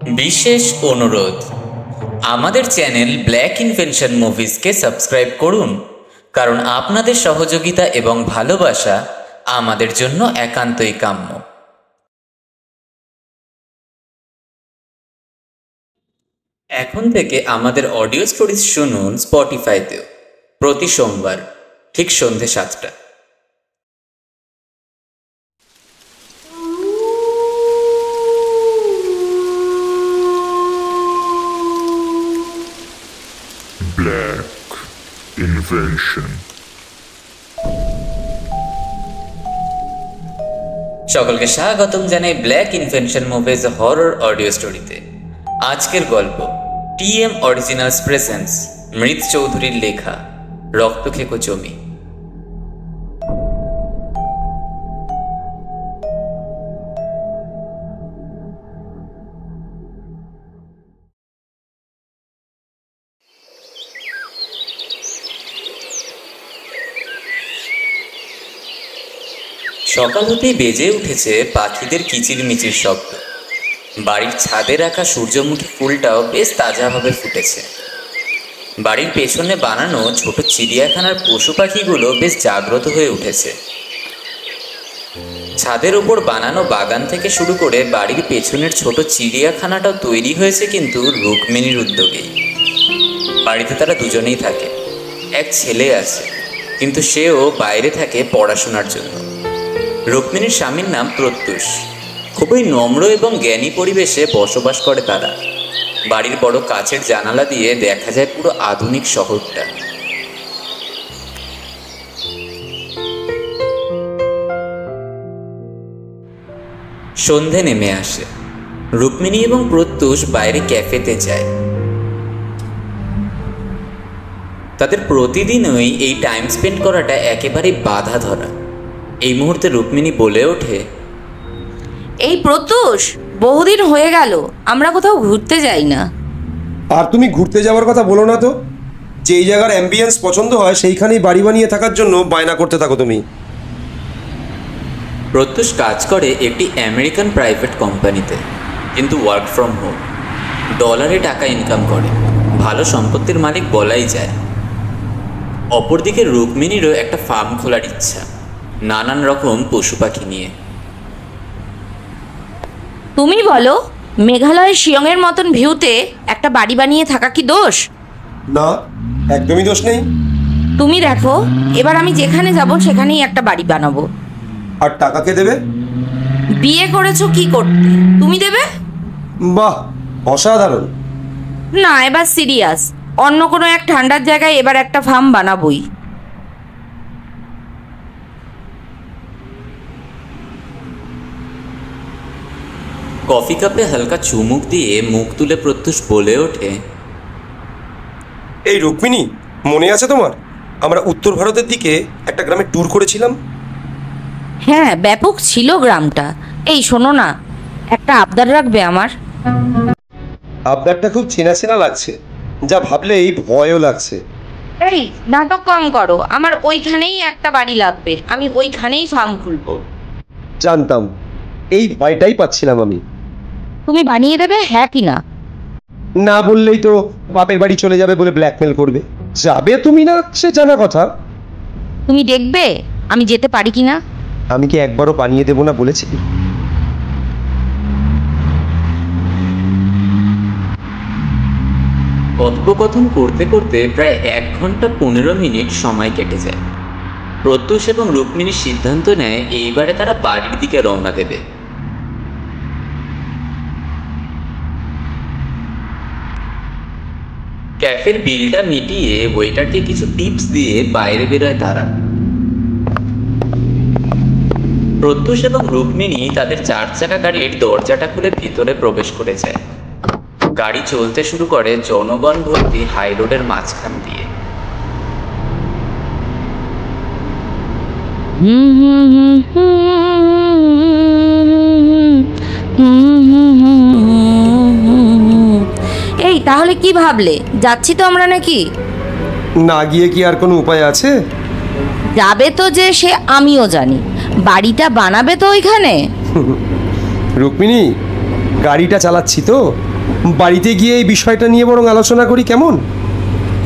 বিশেষ অনুরোধ, আমাদের চ্যানেল ব্ল্যাক ইনভেনশন মুভিজকে সাবস্ক্রাইব করুন, কারণ আপনাদের সহযোগিতা এবং ভালোবাসা আমাদের জন্য একান্তই কাম্য। এখন থেকে আমাদের অডিও স্টোরিজ শুনুন স্পটিফাইতেও প্রতি সোমবার ঠিক সন্ধ্যে 7টা। Black Invention. সকলকে স্বাগতম জানাই black invention movies horror audio স্টোরিতে। আজকের গল্প টিএম অরিজিনালস প্রেজেন্স মৃত চৌধুরীর লেখা রক্তখেকো জমি। সকাল হতেই বেজে উঠেছে পাখিদের কিচিরমিচির শব্দ। বাড়ির ছাদে রাখা সূর্যমুখী ফুলটাও বেশ তাজাভাবে ফুটেছে। বাড়ির পেছনে বানানো ছোট চিড়িয়াখানার পশু পাখিগুলো বেশ জাগ্রত হয়ে উঠেছে। ছাদের ওপর বানানো বাগান থেকে শুরু করে বাড়ির পেছনের ছোট চিড়িয়াখানাটাও তৈরি হয়েছে কিন্তু রুক্মিণীর উদ্যোগেই। বাড়িতে তারা দুজনেই থাকে। এক ছেলে আছে, কিন্তু সেও বাইরে থাকে পড়াশোনার জন্য। রুক্মিণীর স্বামীর নাম প্রত্যুষ। খুবই নম্র এবং জ্ঞানী পরিবেশে বসবাস করে তারা। বাড়ির বড় কাচের জানালা দিয়ে দেখা যায় পুরো আধুনিক শহরটা। সন্ধে নেমে আসে। রুক্মিণী এবং প্রত্যুষ বাইরে ক্যাফেতে যায়। তাদের প্রতিদিনই এই টাইম স্পেন্ড করাটা একেবারেই বাধা ধরা। এই মুহূর্তে রুক্মিণী বলে ওঠে, এই প্রত্যুষ, বহুদিন হয়ে গেল আমরা কোথাও ঘুরতে যাই না। আর তুমি ঘুরতে যাওয়ার কথা বলো না তো। যেই জায়গার অ্যাম্বিয়েন্স পছন্দ হয় সেইখানেই বাড়ি বানিয়ে থাকার জন্য বায়না করতে থাকো তুমি। প্রত্যুষ কাজ করে একটি আমেরিকান প্রাইভেট কোম্পানিতে, কিন্তু ওয়ার্ক ফ্রম হোম। ডলারে টাকা ইনকাম করে, ভালো সম্পত্তির মালিক বলাই যায়। অপরদিকে রুক্মিণীরও একটা ফার্ম খোলার ইচ্ছা, নানান রকম পশু পাখি নিয়ে। তুমি বলো, মেঘালয়ের শিলংয়ের মতন ভিউতে একটা বাড়ি বানিয়ে থাকা কি দোষ? না, একদমই দোষ নেই। তুমি দেখো, এবার আমি যেখানে যাব সেখানেই একটা বাড়ি বানাবো। আর টাকা কে দেবে? বিয়ে করেছো কি করতে, তুমি দেবে? বাহ, অসাধারণ। না, এবার সিরিয়াস। অন্য কোনো এক ঠান্ডার জায়গায় এবার একটা ফার্ম বানাবোই। কফি কাপে হালকা চুমুক দিয়ে মুখ তুলে প্রত্যুষ বলে ওঠে, এই রুক্মিণী, মনে আছে তোমার আমরা উত্তর ভারতের দিকে একটা গ্রামে ট্যুর করেছিলাম? হ্যাঁ, ব্যাপক ছিল গ্রামটা। এই শোনো না, একটা আবদার রাখবে আমার? আবদারটা খুব চেনা চেনা লাগছে, যা ভাবলে এই ভয়ও লাগছে। এই নাটক কম করো, আমার ওইখানেই একটা বাড়ি লাগবে, আমি ওইখানেই ফার্ম খুলবো। জানতাম, এই ভয়টাই পাচ্ছিলাম আমি। তুমি বানিয়ে দেবে, হ্যাঁ কি না? না বললেই তো বাপের বাড়ি চলে যাবে বলে ব্ল্যাকমেল করবে। যাবে তুমি না সে জানা কথা। তুমি দেখবে আমি যেতে পারি কি না। আমি কি একবারও বানিয়ে দেবো না বলেছি? কথোপকথন করতে করতে প্রায় 1 ঘন্টা 15 মিনিট সময় কেটে যায়। প্রত্যুষ এবং রুক্মিণী সিদ্ধান্ত নেয় এইবারে তারা বাড়ির দিকে রওনা দেবে। ক্যাফের বিলটা মিটিয়ে ওয়েটারকে কিছু টিপস দিয়ে বাইরে বেরোয় তারা। প্রত্যুষ এবং রুক্মিণী তাদের 4 চাকা গাড়ির দরজাটা খুলে ভিতরে প্রবেশ করে যায়। গাড়ি চলতে শুরু করে জনগণ ভর্তি হাই রোডের মাঝখান দিয়ে। এই তাহলে কি ভাবলে, যাচ্ছি তো আমরা নাকি? না গিয়ে কি আর কোনো উপায় আছে? যাবে তো যে সে আমিও জানি, বাড়িটা বানাবে তো ওইখানে। রুক্মিণী, গাড়িটা চালাচ্ছি তো, বাড়িতে গিয়ে এই বিষয়টা নিয়ে বরং আলোচনা করি, কেমন?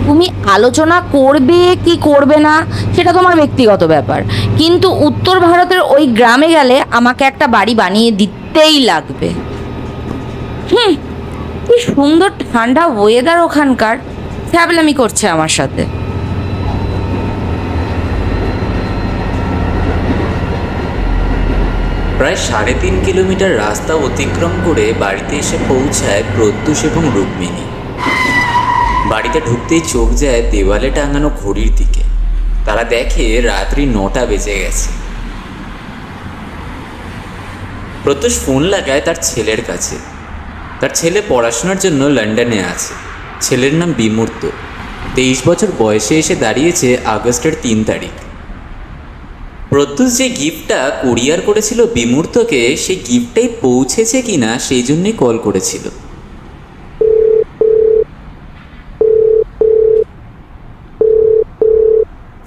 তুমি আলোচনা করবে কি করবে না সেটা তোমার ব্যক্তিগত ব্যাপার, কিন্তু উত্তর ভারতের ওই গ্রামে গেলে আমাকে একটা বাড়ি বানিয়ে দিতেই লাগবে। কি সুন্দর ঠান্ডা ওয়েদার ওখানকার, ফ্যাবলামি করছে আমার সাথে। প্রায় 3.5 কিলোমিটার রাস্তা অতিক্রম করে বাড়িতে এসে পৌঁছায় প্রত্যুষ এবং রুক্মিণী। বাড়িতে ঢুকতেই চোখ যায় দেওয়ালে টাঙানো ঘড়ির দিকে। তারা দেখে রাত্রি 9টা বেজে গেছে। প্রত্যুষ ফোন লাগায় তার ছেলের কাছে। তার ছেলে পড়াশোনার জন্য লন্ডনে আছে। ছেলের নাম বিমূর্ত। 23 বছর বয়সে এসে দাঁড়িয়েছে আগস্টের 3 তারিখ। প্রত্যুষ যে গিফটটা কুরিয়ার করেছিল বিমূর্তকে, সেই গিফটটাই পৌঁছেছে কিনা সেই জন্যই কল করেছিল।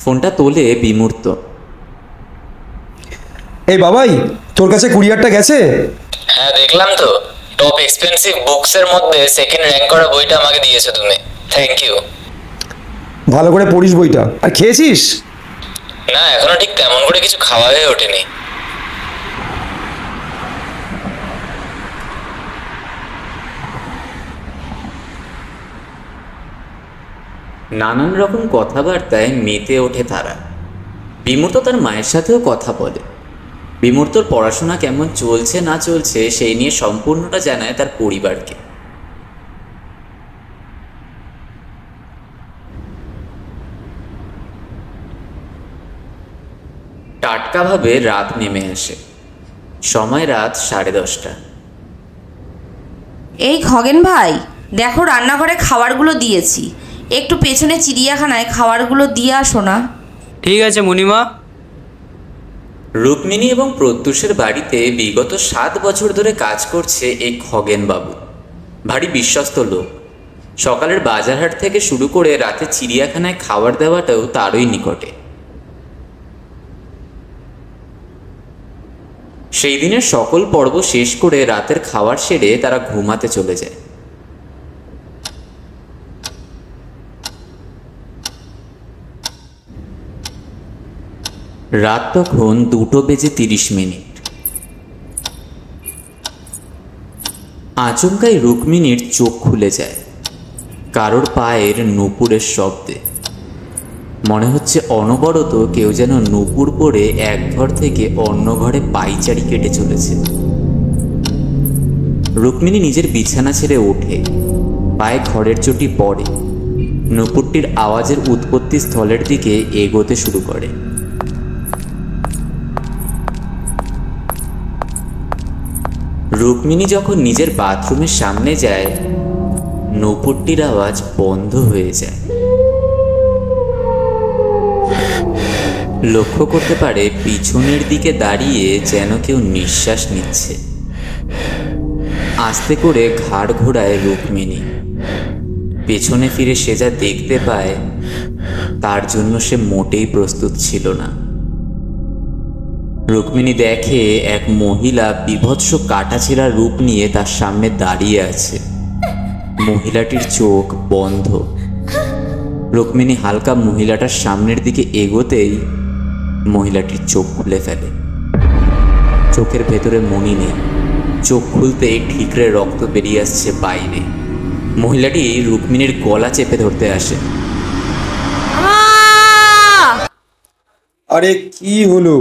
ফোনটা তোলে বিমূর্ত। এই বাবাই, তোর কাছে কুরিয়ারটা গেছে? হ্যাঁ দেখলাম তো, টপ এক্সপেন্সিভ বুকস এর মধ্যে সেকেন্ড র্যাঙ্ক করা বইটা আমাকে দিয়েছো তুমি, থ্যাংক ইউ। ভালো করে পড়িস বইটা। আর খেয়েছিস? না এখনো ঠিক তেমন করে কিছু খাওয়া হয়ে ওঠেনি। নানান রকম কথাবার্তায় মেতে ওঠে তারা। বিমূর্ত তার মায়ের সাথেও কথা বলে। বিমূর্তর পড়াশোনা কেমন চলছে না চলছে সেই নিয়ে সম্পূর্ণটা জানায় তার পরিবারকে। টাটকাভাবে রাত নেমে আসে। সময় রাত 10:30। এই খগেন ভাই, দেখো রান্নাঘরে খাবারগুলো দিয়েছি, একটু পেছনে চিড়িয়াখানায় খাবারগুলো দিয়ে আসো না। ঠিক আছে মণিমা। রুক্মিণী এবং প্রত্যুষের বাড়িতে বিগত 7 বছর ধরে কাজ করছে এই খগেনবাবু। ভারী বিশ্বস্ত লোক। সকালের বাজারহাট থেকে শুরু করে রাতে চিড়িয়াখানায় খাবার দেওয়াটাও তারই নিকটে। সেই দিনের সকল পর্ব শেষ করে রাতের খাবার সেরে তারা ঘুমাতে চলে যায়। রাত তখন 2:30। আচমকাই রুক্মিণীর চোখ খুলে যায় কারোর পায়ের নূপুরের শব্দে। মনে হচ্ছে অনবরত কেউ যেন নূপুর পরে এক ঘর থেকে অন্য ঘরে পায়চারি কেটে চলেছে। রুক্মিণী নিজের বিছানা ছেড়ে ওঠে, পায়ে ঘরের চটি পড়ে, নূপুরটির আওয়াজের উৎপত্তি স্থলের দিকে এগোতে শুরু করে। রুক্মিণী যখন নিজের বাথরুমের সামনে যায়, নূপুরটির আওয়াজ বন্ধ হয়ে যায়। লক্ষ্য করতে পারে পিছনের দিকে দাঁড়িয়ে যেন কেউ নিঃশ্বাস নিচ্ছে। আস্তে করে ঘাড় ঘোরায় রুক্মিণী। পেছনে ফিরে সে যা দেখতে পায় তার জন্য সে মোটেই প্রস্তুত ছিল না। রুক্মিণী দেখে এক মহিলা বিভৎস কাটাছেঁড়া রূপ নিয়ে তার সামনে দাঁড়িয়ে আছে। মহিলাটির চোখ বন্ধ। রুক্মিণী হালকা মহিলাটার সামনের দিকে এগোতেই মহিলাটির চোখ খুলে ফেলে। চোখের ভেতরে মণি নেই। চোখ খুলতেই ঠিকরে রক্ত বেরিয়ে আসছে বাইরে। মহিলাটি রুক্মিণীর গলা চেপে ধরতে আসে। আরে কি হলো?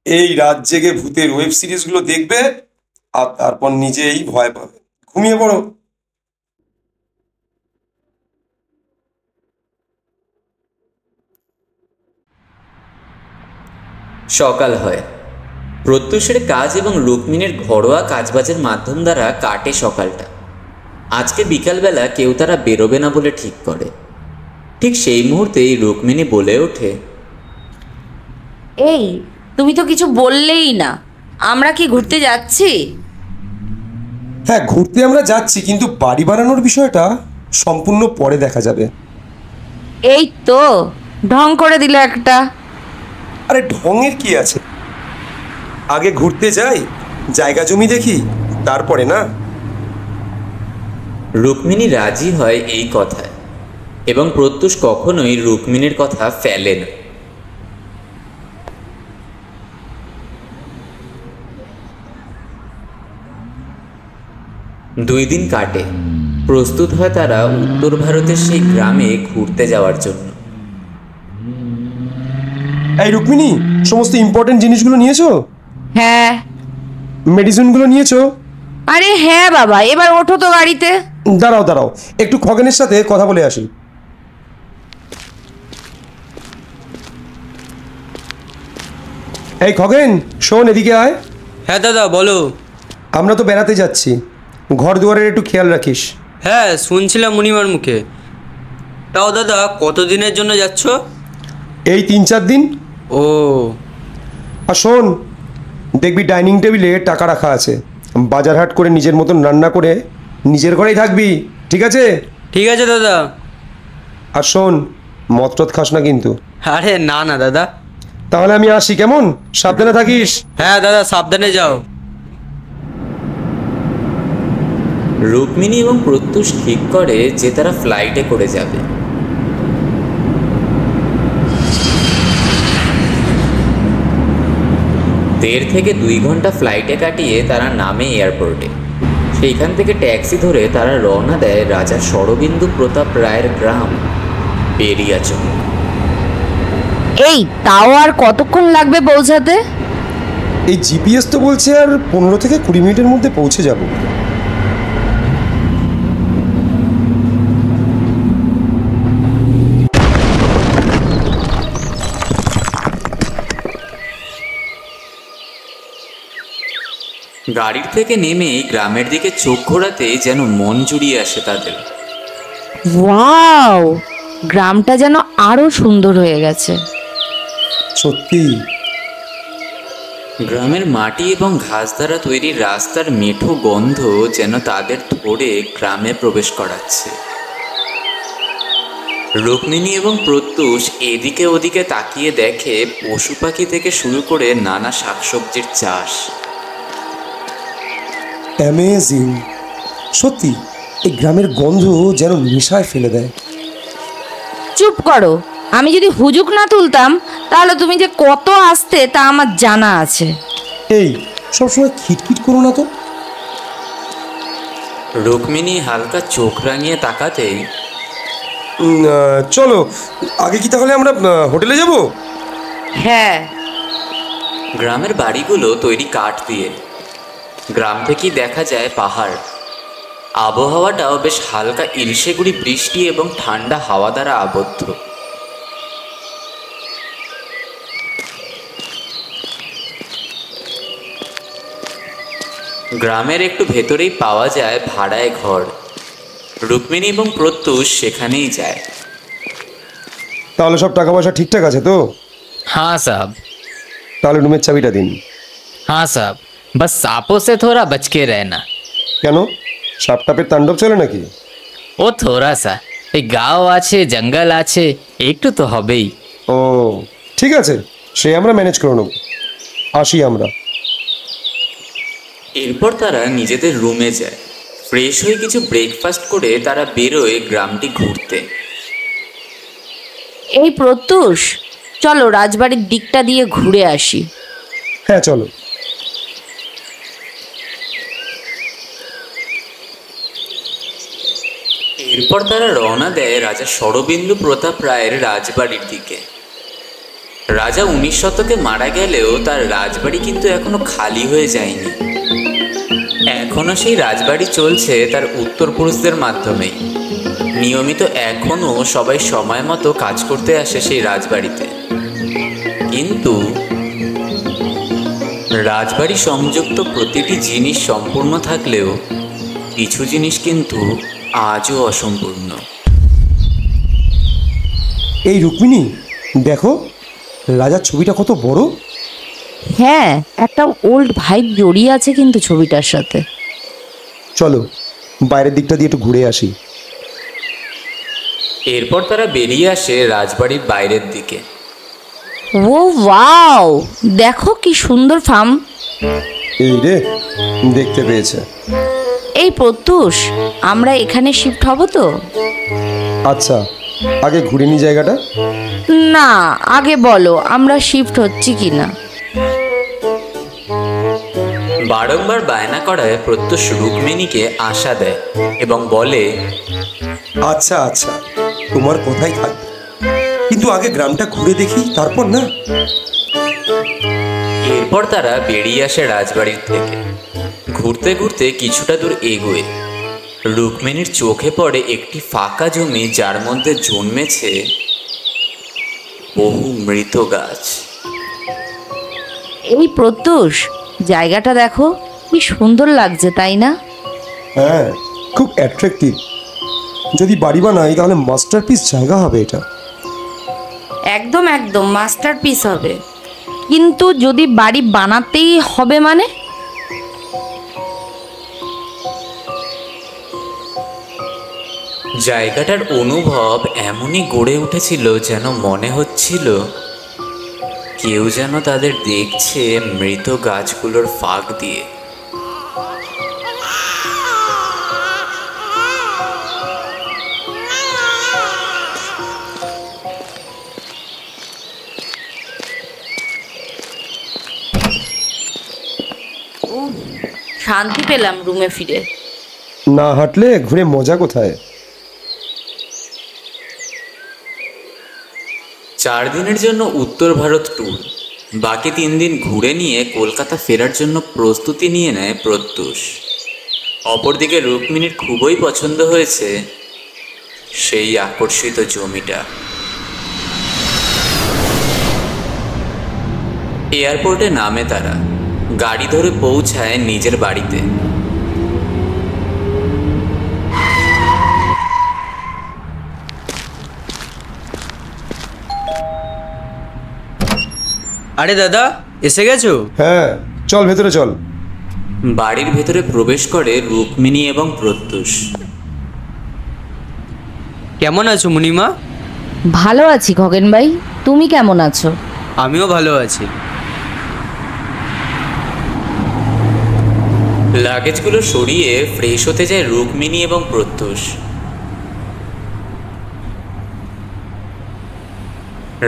এই রাত জেগে ভূতের ওয়েব সিরিজগুলো দেখবে আর তারপর নিজেই ভয় পাবে। ঘুমিয়ে পড়ো। সকাল হয়। প্রত্যুষের কাজ এবং রুক্মিণীর ঘরোয়া কাজবাজের মাধ্যম দ্বারা কাটে সকালটা। আজকে বিকালবেলা কেউ তারা বেরোবে না বলে ঠিক করে। ঠিক সেই মুহূর্তেই রুক্মিণী বলে ওঠে, এই তুমি তো কিছু বললেই না, আমরা কি ঘুরতে যাচ্ছি? হ্যাঁ, ঘুরতে আমরা যাচ্ছি, কিন্তু বাড়ি বানানোর বিষয়টা সম্পূর্ণ পরে দেখা যাবে। এই তো ঢং করে দিল একটা। আরে ঢঙের কি আছে? আগে ঘুরতে যাই, জায়গা জমি দেখি, তারপরে না। রুক্মিণী রাজি হয় এই কথায় এবং প্রত্যুষ কখনোই রুক্মিণীর কথা ফেলে না। দুই দিন কাটে, প্রস্তুত হয় তারা উত্তর ভারতের সেই গ্রামে ঘুরতে যাওয়ার জন্য। এই রুক্মিণী, সমস্ত ইম্পর্টেন্ট জিনিসগুলো নিয়েছো? হ্যাঁ। মেডিসিনগুলো নিয়েছো? আরে হ্যাঁ বাবা, এবার ওঠো তো গাড়িতে। দাঁড়াও দাঁড়াও, একটু খগেনের সাথে কথা বলে আসি। এই খগেন, শোন, এদিকে আয়। হ্যাঁ দাদা বলো। আমরা তো বেড়াতে যাচ্ছি, ঘর দুয়ারের একটু খেয়াল রাখিস। হ্যাঁ শুনছিলাম মণিমার মুখে। তাও দাদা কতদিনের জন্য যাচ্ছ? এই 3-4 দিন। ও। আর শোন, দেখবি ডাইনিং টেবিলে টাকা রাখা আছে, বাজার হাট করে নিজের মতন রান্না করে নিজের ঘরেই থাকবি, ঠিক আছে? ঠিক আছে দাদা। আর শোন, মদ টদ খাস না কিন্তু। আরে না না দাদা। তাহলে আমি আসি, কেমন? সাবধানে থাকিস। হ্যাঁ দাদা, সাবধানে যাও। রুক্মিণী এবং প্রত্যুষ ঠিক করে যে তারা ফ্লাইটে করে যাবে। দেড় থেকে 2 ঘন্টা ফ্লাইটে কাটিয়ে তারা নামে এয়ারপোর্টে। সেইখান থেকে ট্যাক্সি ধরে তারা রওনা দেয় রাজা শরবিন্দু প্রতাপ রায়ের গ্রাম বেরিয়াচং। এই তাও আর কতক্ষণ লাগবে পৌঁছাতে? এই জিপিএস তো বলছে আর 15 থেকে 20 মিনিটের মধ্যে পৌঁছে যাব। গাড়ির থেকে নেমেই গ্রামের দিকে চোখ ঘোরাতে যেন মন জুড়িয়ে আসে তাদের। ওয়াও, গ্রামটা যেন আরো সুন্দর হয়ে গেছে। সত্যি। গ্রামের মাটি এবং ঘাস দ্বারা তৈরি রাস্তার মেঠো গন্ধ যেন তাদের ধরে গ্রামে প্রবেশ করাচ্ছে। রুক্মিণী এবং প্রত্যুষ এদিকে ওদিকে তাকিয়ে দেখে পশু পাখি থেকে শুরু করে নানা শাকসবজির চাষ। অ্যামেজিং, সত্যি এই গ্রামের গন্ধ যেন নেশায় ফেলে দেয়। চুপ করো, আমি যদি হুজুক না তুলতাম তাহলে তুমি যে কত আসতে তা আমার জানা আছে। এই সবসময় খিটখিট করো না তো। রুক্মিণী হালকা চোখ রাঙিয়ে তাকাতেই, চলো আগে কি তাহলে আমরা হোটেলে যাব? হ্যাঁ। গ্রামের বাড়িগুলো তৈরি কাঠ দিয়ে। গ্রাম থেকেই দেখা যায় পাহাড়। আবহাওয়াটাও বেশ হালকা ইলশেগুড়ি বৃষ্টি এবং ঠান্ডা হাওয়া দ্বারা আবদ্ধ। গ্রামের একটু ভেতরেই পাওয়া যায় ভাড়ায় ঘর। রুক্মিণী এবং প্রত্যুষ সেখানেই যায়। তাহলে সব টাকা পয়সা ঠিকঠাক আছে তো? हाँ साहब। তাহলে রুমের চাবিটা দিন। हाँ साहब, बस सांपों से थोड़ा बच के रहना। কেন, সাপ টাপের তাণ্ডব চলে নাকি? ও थोड़ा सा এই গাঁও আছে, জঙ্গল আছে, একটু তো হবেই। ও ঠিক আছে, সে আমরা ম্যানেজ করে নেব। আসি আমরা। এরপর তারা নিজেদের রুমে যায়। ফ্রেশ হয়ে কিছু ব্রেকফাস্ট করে তারা বেরোয় গ্রামটি ঘুরতে। এই প্রত্যুষ, চলো রাজবাড়ির দিকটা দিয়ে ঘুরে আসি। হ্যাঁ চলো। এরপর তারা রওনা দেয় রাজা শরবিন্দু প্রতাপ রায়ের রাজবাড়ির দিকে। রাজা 19 শতকে মারা গেলেও তার রাজবাড়ি কিন্তু এখনো খালি হয়ে যায়নি। এখনো সেই রাজবাড়ি চলছে তার উত্তরপুরুষদের মাধ্যমেই। নিয়মিত এখনো সবাই সময় মতো কাজ করতে আসে সেই রাজবাড়িতে। কিন্তু রাজবাড়ি সংযুক্ত প্রতিটি জিনিস সম্পূর্ণ থাকলেও কিছু জিনিস কিন্তু আজও অসম্পূর্ণ। এই রুক্মিণী, দেখো রাজার ছবিটা কত বড়। হ্যাঁ, একটা ওল্ড ভাইব জড়িয়ে আছে কিন্তু ছবিটার সাথে। চলো বাইরের দিকটা দিয়ে একটু ঘুরে আসি। এরপর তারা বেরিয়ে আসে রাজবাড়ির বাইরের দিকে। ও ওয়াও, দেখো কি সুন্দর ফার্ম। এই রে, দেখতে পেয়েছে। এই প্রত্যুষ, আমরা এখানে শিফট হব তো? আচ্ছা, আগে ঘুরে নি জায়গাটা। না, আগে বলো আমরা শিফট হচ্ছি কি না। বারংবার বায়না করায় প্রত্যুষ রুক্মিণীকে আশা দেয় এবং বলে, আচ্ছা আচ্ছা, তোমার কথাই থাকবে, কিন্তু আগে গ্রামটা ঘুরে দেখি, তারপর না। এরপর তারা বেরিয়ে আসে রাজবাড়ির থেকে। ঘুরতে ঘুরতে কিছুটা দূর এগোয় রুক্মিণীর চোখে পড়ে একটি ফাঁকা জমি, যার মধ্যে জন্মেছে বহু মৃত গাছ। এই প্রত্যুষ, জায়গাটা দেখো, কি সুন্দর লাগছে, তাই না? হ্যাঁ, খুব অ্যাট্রাকটিভ। যদি বাড়ি বানাই তাহলে মাস্টারপিস জায়গা হবে এটা। একদম একদম মাস্টারপিস হবে। কিন্তু যদি বাড়ি বানাতেই হবে মানে? জায়গাটার অনুভব এমনই গড়ে উঠেছিল যেন মনে হচ্ছিল কেউ যেন তাদের দেখছে মৃত গাছগুলোর ফাঁক দিয়ে। শান্তি পেলাম রুমে ফিরে। না হাঁটলে ঘুরে মজা কোথায়? 4 দিনের জন্য উত্তর ভারত ট্যুর। বাকি 3 দিন ঘুরে নিয়ে কলকাতা ফেরার জন্য প্রস্তুতি নিয়ে নেয় প্রত্যুষ। অপরদিকে রুক্মিণীর খুবই পছন্দ হয়েছে সেই আকর্ষিত জমিটা। এয়ারপোর্টে নামে তারা, গাড়ি ধরে পৌঁছায় নিজের বাড়িতে। আরে দাদা, এসে গেছো? হ্যাঁ, চল ভেতরে চল। বাড়ির ভেতরে প্রবেশ করে রুক্মিণী এবং প্রত্যুষ। কেমন আছো মুনিমা? ভালো আছি খগেন ভাই, তুমি কেমন আছো? আমিও ভালো আছি। লাগেজগুলো সরিয়ে ফ্রেশ হতে যায় রুক্মিণী এবং প্রত্যুষ।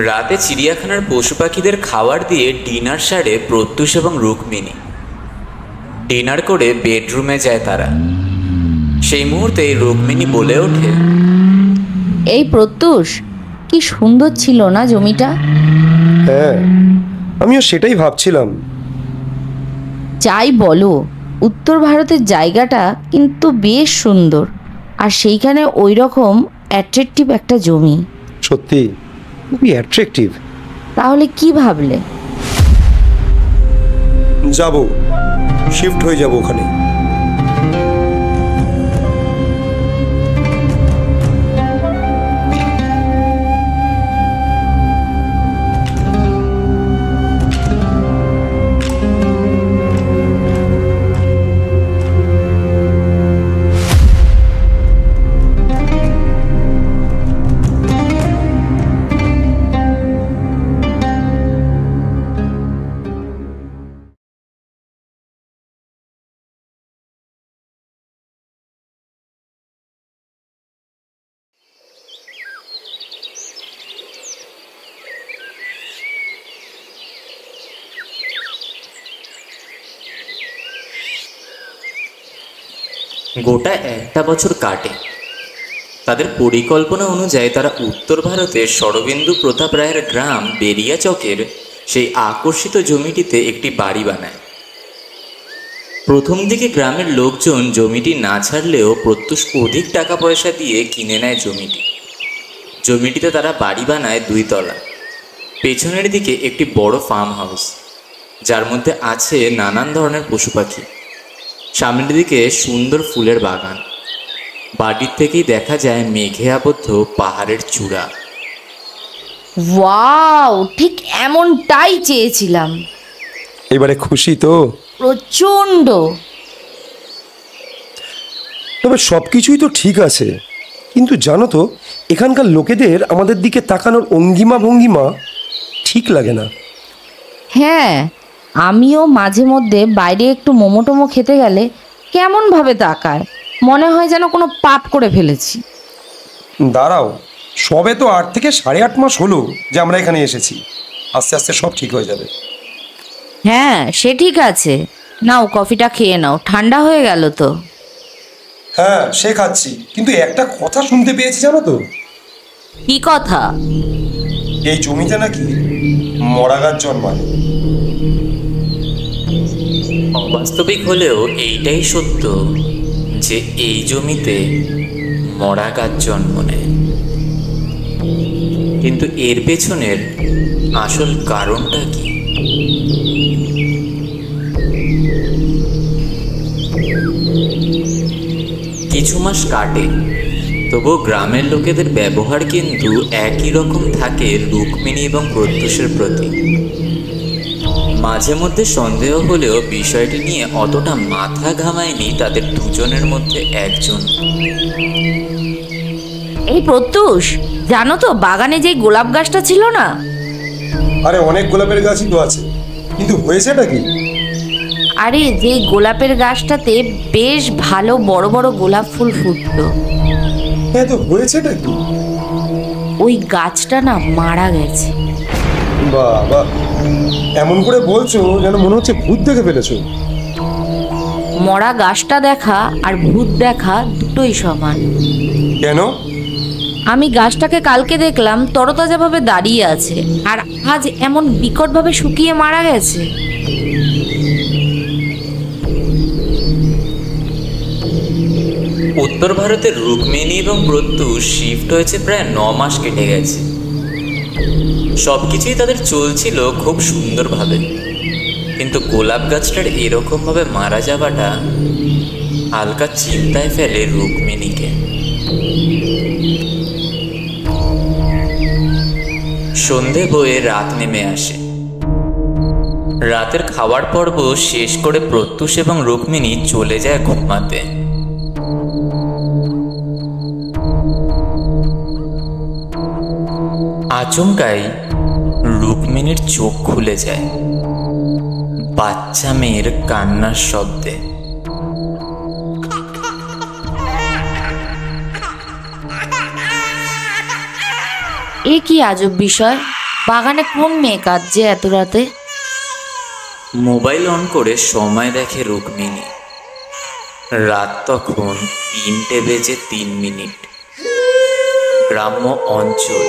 রাতে চিড়িয়াখানার পশু পাখিদের খাবার দিয়ে ডিনার সারে প্রত্যুষ এবং রুক্মিণী। ডিনার করে বেডরুমে যায় তারা। সেই মুহূর্তে রুক্মিণী বলে ওঠে, এই প্রত্যুষ, কি সুন্দর ছিল না জমিটা? হ্যাঁ, আমিও সেটাই ভাবছিলাম। যাই বলো, উত্তর ভারতের জায়গাটা কিন্তু বেশ সুন্দর, আর সেইখানে ওই রকম অ্যাট্রাকটিভ একটা জমি। সত্যি খুবই অ্যাট্রাকটিভ। তাহলে কি ভাবলে? যাব, শিফট হয়ে যাব ওখানে। গোটা 1টা বছর কাটে। তাদের পরিকল্পনা অনুযায়ী তারা উত্তর ভারতের শরবেন্দু প্রতাপ রায়ের গ্রাম বেরিয়াচকের সেই আকর্ষিত জমিটিতে একটি বাড়ি বানায়। প্রথম দিকে গ্রামের লোকজন জমিটি না ছাড়লেও প্রত্যুষ অধিক টাকা পয়সা দিয়ে কিনে নেয় জমিটি। জমিটিতে তারা বাড়ি বানায় 2 তলা। পেছনের দিকে একটি বড় ফার্ম হাউস, যার মধ্যে আছে নানান ধরনের পশু পাখি। সামনের দিকে সুন্দর ফুলের বাগান। বাড়ির থেকেই দেখা যায় মেঘে আবদ্ধ পাহাড়ের চূড়া। ওয়াও, ঠিক এমনটাই চেয়েছিলাম। এবারে খুশি তো? প্রচণ্ড। তবে সব কিছুই তো ঠিক আছে, কিন্তু জানো তো, এখানকার লোকেদের আমাদের দিকে তাকানোর অঙ্গিমা ভঙ্গিমা ঠিক লাগে না। হ্যাঁ, আমিও মাঝে মধ্যে বাইরে একটু মোমো টোমো খেতে গেলে কেমনভাবে তাকায়, মনে হয় যেন কোনো পাপ করে ফেলেছি। দাঁড়াও, সবে তো 8 থেকে 8.5 মাস হলো যে আমরা এখানে এসেছি। আস্তে আস্তে সব ঠিক হয়ে যাবে। হ্যাঁ, সে ঠিক আছে। নাও কফিটা খেয়ে নাও, ঠান্ডা হয়ে গেল তো। হ্যাঁ, সে খাচ্ছি, কিন্তু একটা কথা শুনতে পেয়েছি জানো তো? কি কথা? এই জমিতে নাকি মরা গাছ জন্মায়। অবাস্তবিক হলেও এইটাই সত্য যে এই জমিতে মরা গাছ জন্ম নেয়, কিন্তু এর পেছনের আসল কারণটা কি? কিছু মাস কাটে, তবুও গ্রামের লোকেদের ব্যবহার কিন্তু একই রকম থাকে রুক্মিণী এবং প্রত্যুষের প্রতি। মাঝে মধ্যে সন্দেহ হলেও বিষয়টি নিয়ে অতটা মাথা ঘামায়নি তাদের দুজনের মধ্যে একজন। এই প্রত্যুষ, জানো তো বাগানে যে গোলাপ গাছটা ছিল না? আরে অনেক গোলাপের গাছই তো আছে, কিন্তু হয়েছেটা কি? আরে যে গোলাপের গাছটাতে বেশ ভালো বড় বড় গোলাপ ফুল ফুটতো, হ্যাঁ, তো হয়েছেটা কি? ওই গাছটা না মারা গেছে। বাহ বাহ, এমন করে বলছো যেন মনে হচ্ছে ভূত দেখে ফেলেছো। মরা গাছটা দেখা আর ভূত দেখা দুটোই সমান। কেন? আমি গাছটাকে কালকে দেখলাম তরতাজাভাবে দাঁড়িয়ে আছে, আর আজ এমন বিকটভাবে শুকিয়ে মারা গেছে। উত্তর ভারতের রুক্মিণী এবং প্রত্যুষ শিফট হয়েছে প্রায় 9 মাস কেটে গেছে। সবকিছুই তাদের চলছিল খুব সুন্দরভাবে, কিন্তু গোলাপ গাছটার এরকমভাবে মারা যাওয়াটা হালকা চিন্তায় ফেলে রুক্মিণীকে। সন্ধে বয়ে রাত নেমে আসে। রাতের খাওয়ার পর্ব শেষ করে প্রত্যুষ এবং রুক্মিণী চলে যায় ঘুমাতে। আচমকাই রুক্মিণীর চোখ খুলে যায় বাচ্চা মেয়ের কান্নার শব্দে। এ কি আজব বিষয়! বাগানে কোন মেয়ে কাঁদছে এত রাতে? মোবাইল অন করে সময় দেখে রুক্মিণী। রাত তখন 3:03। গ্রাম্য অঞ্চল,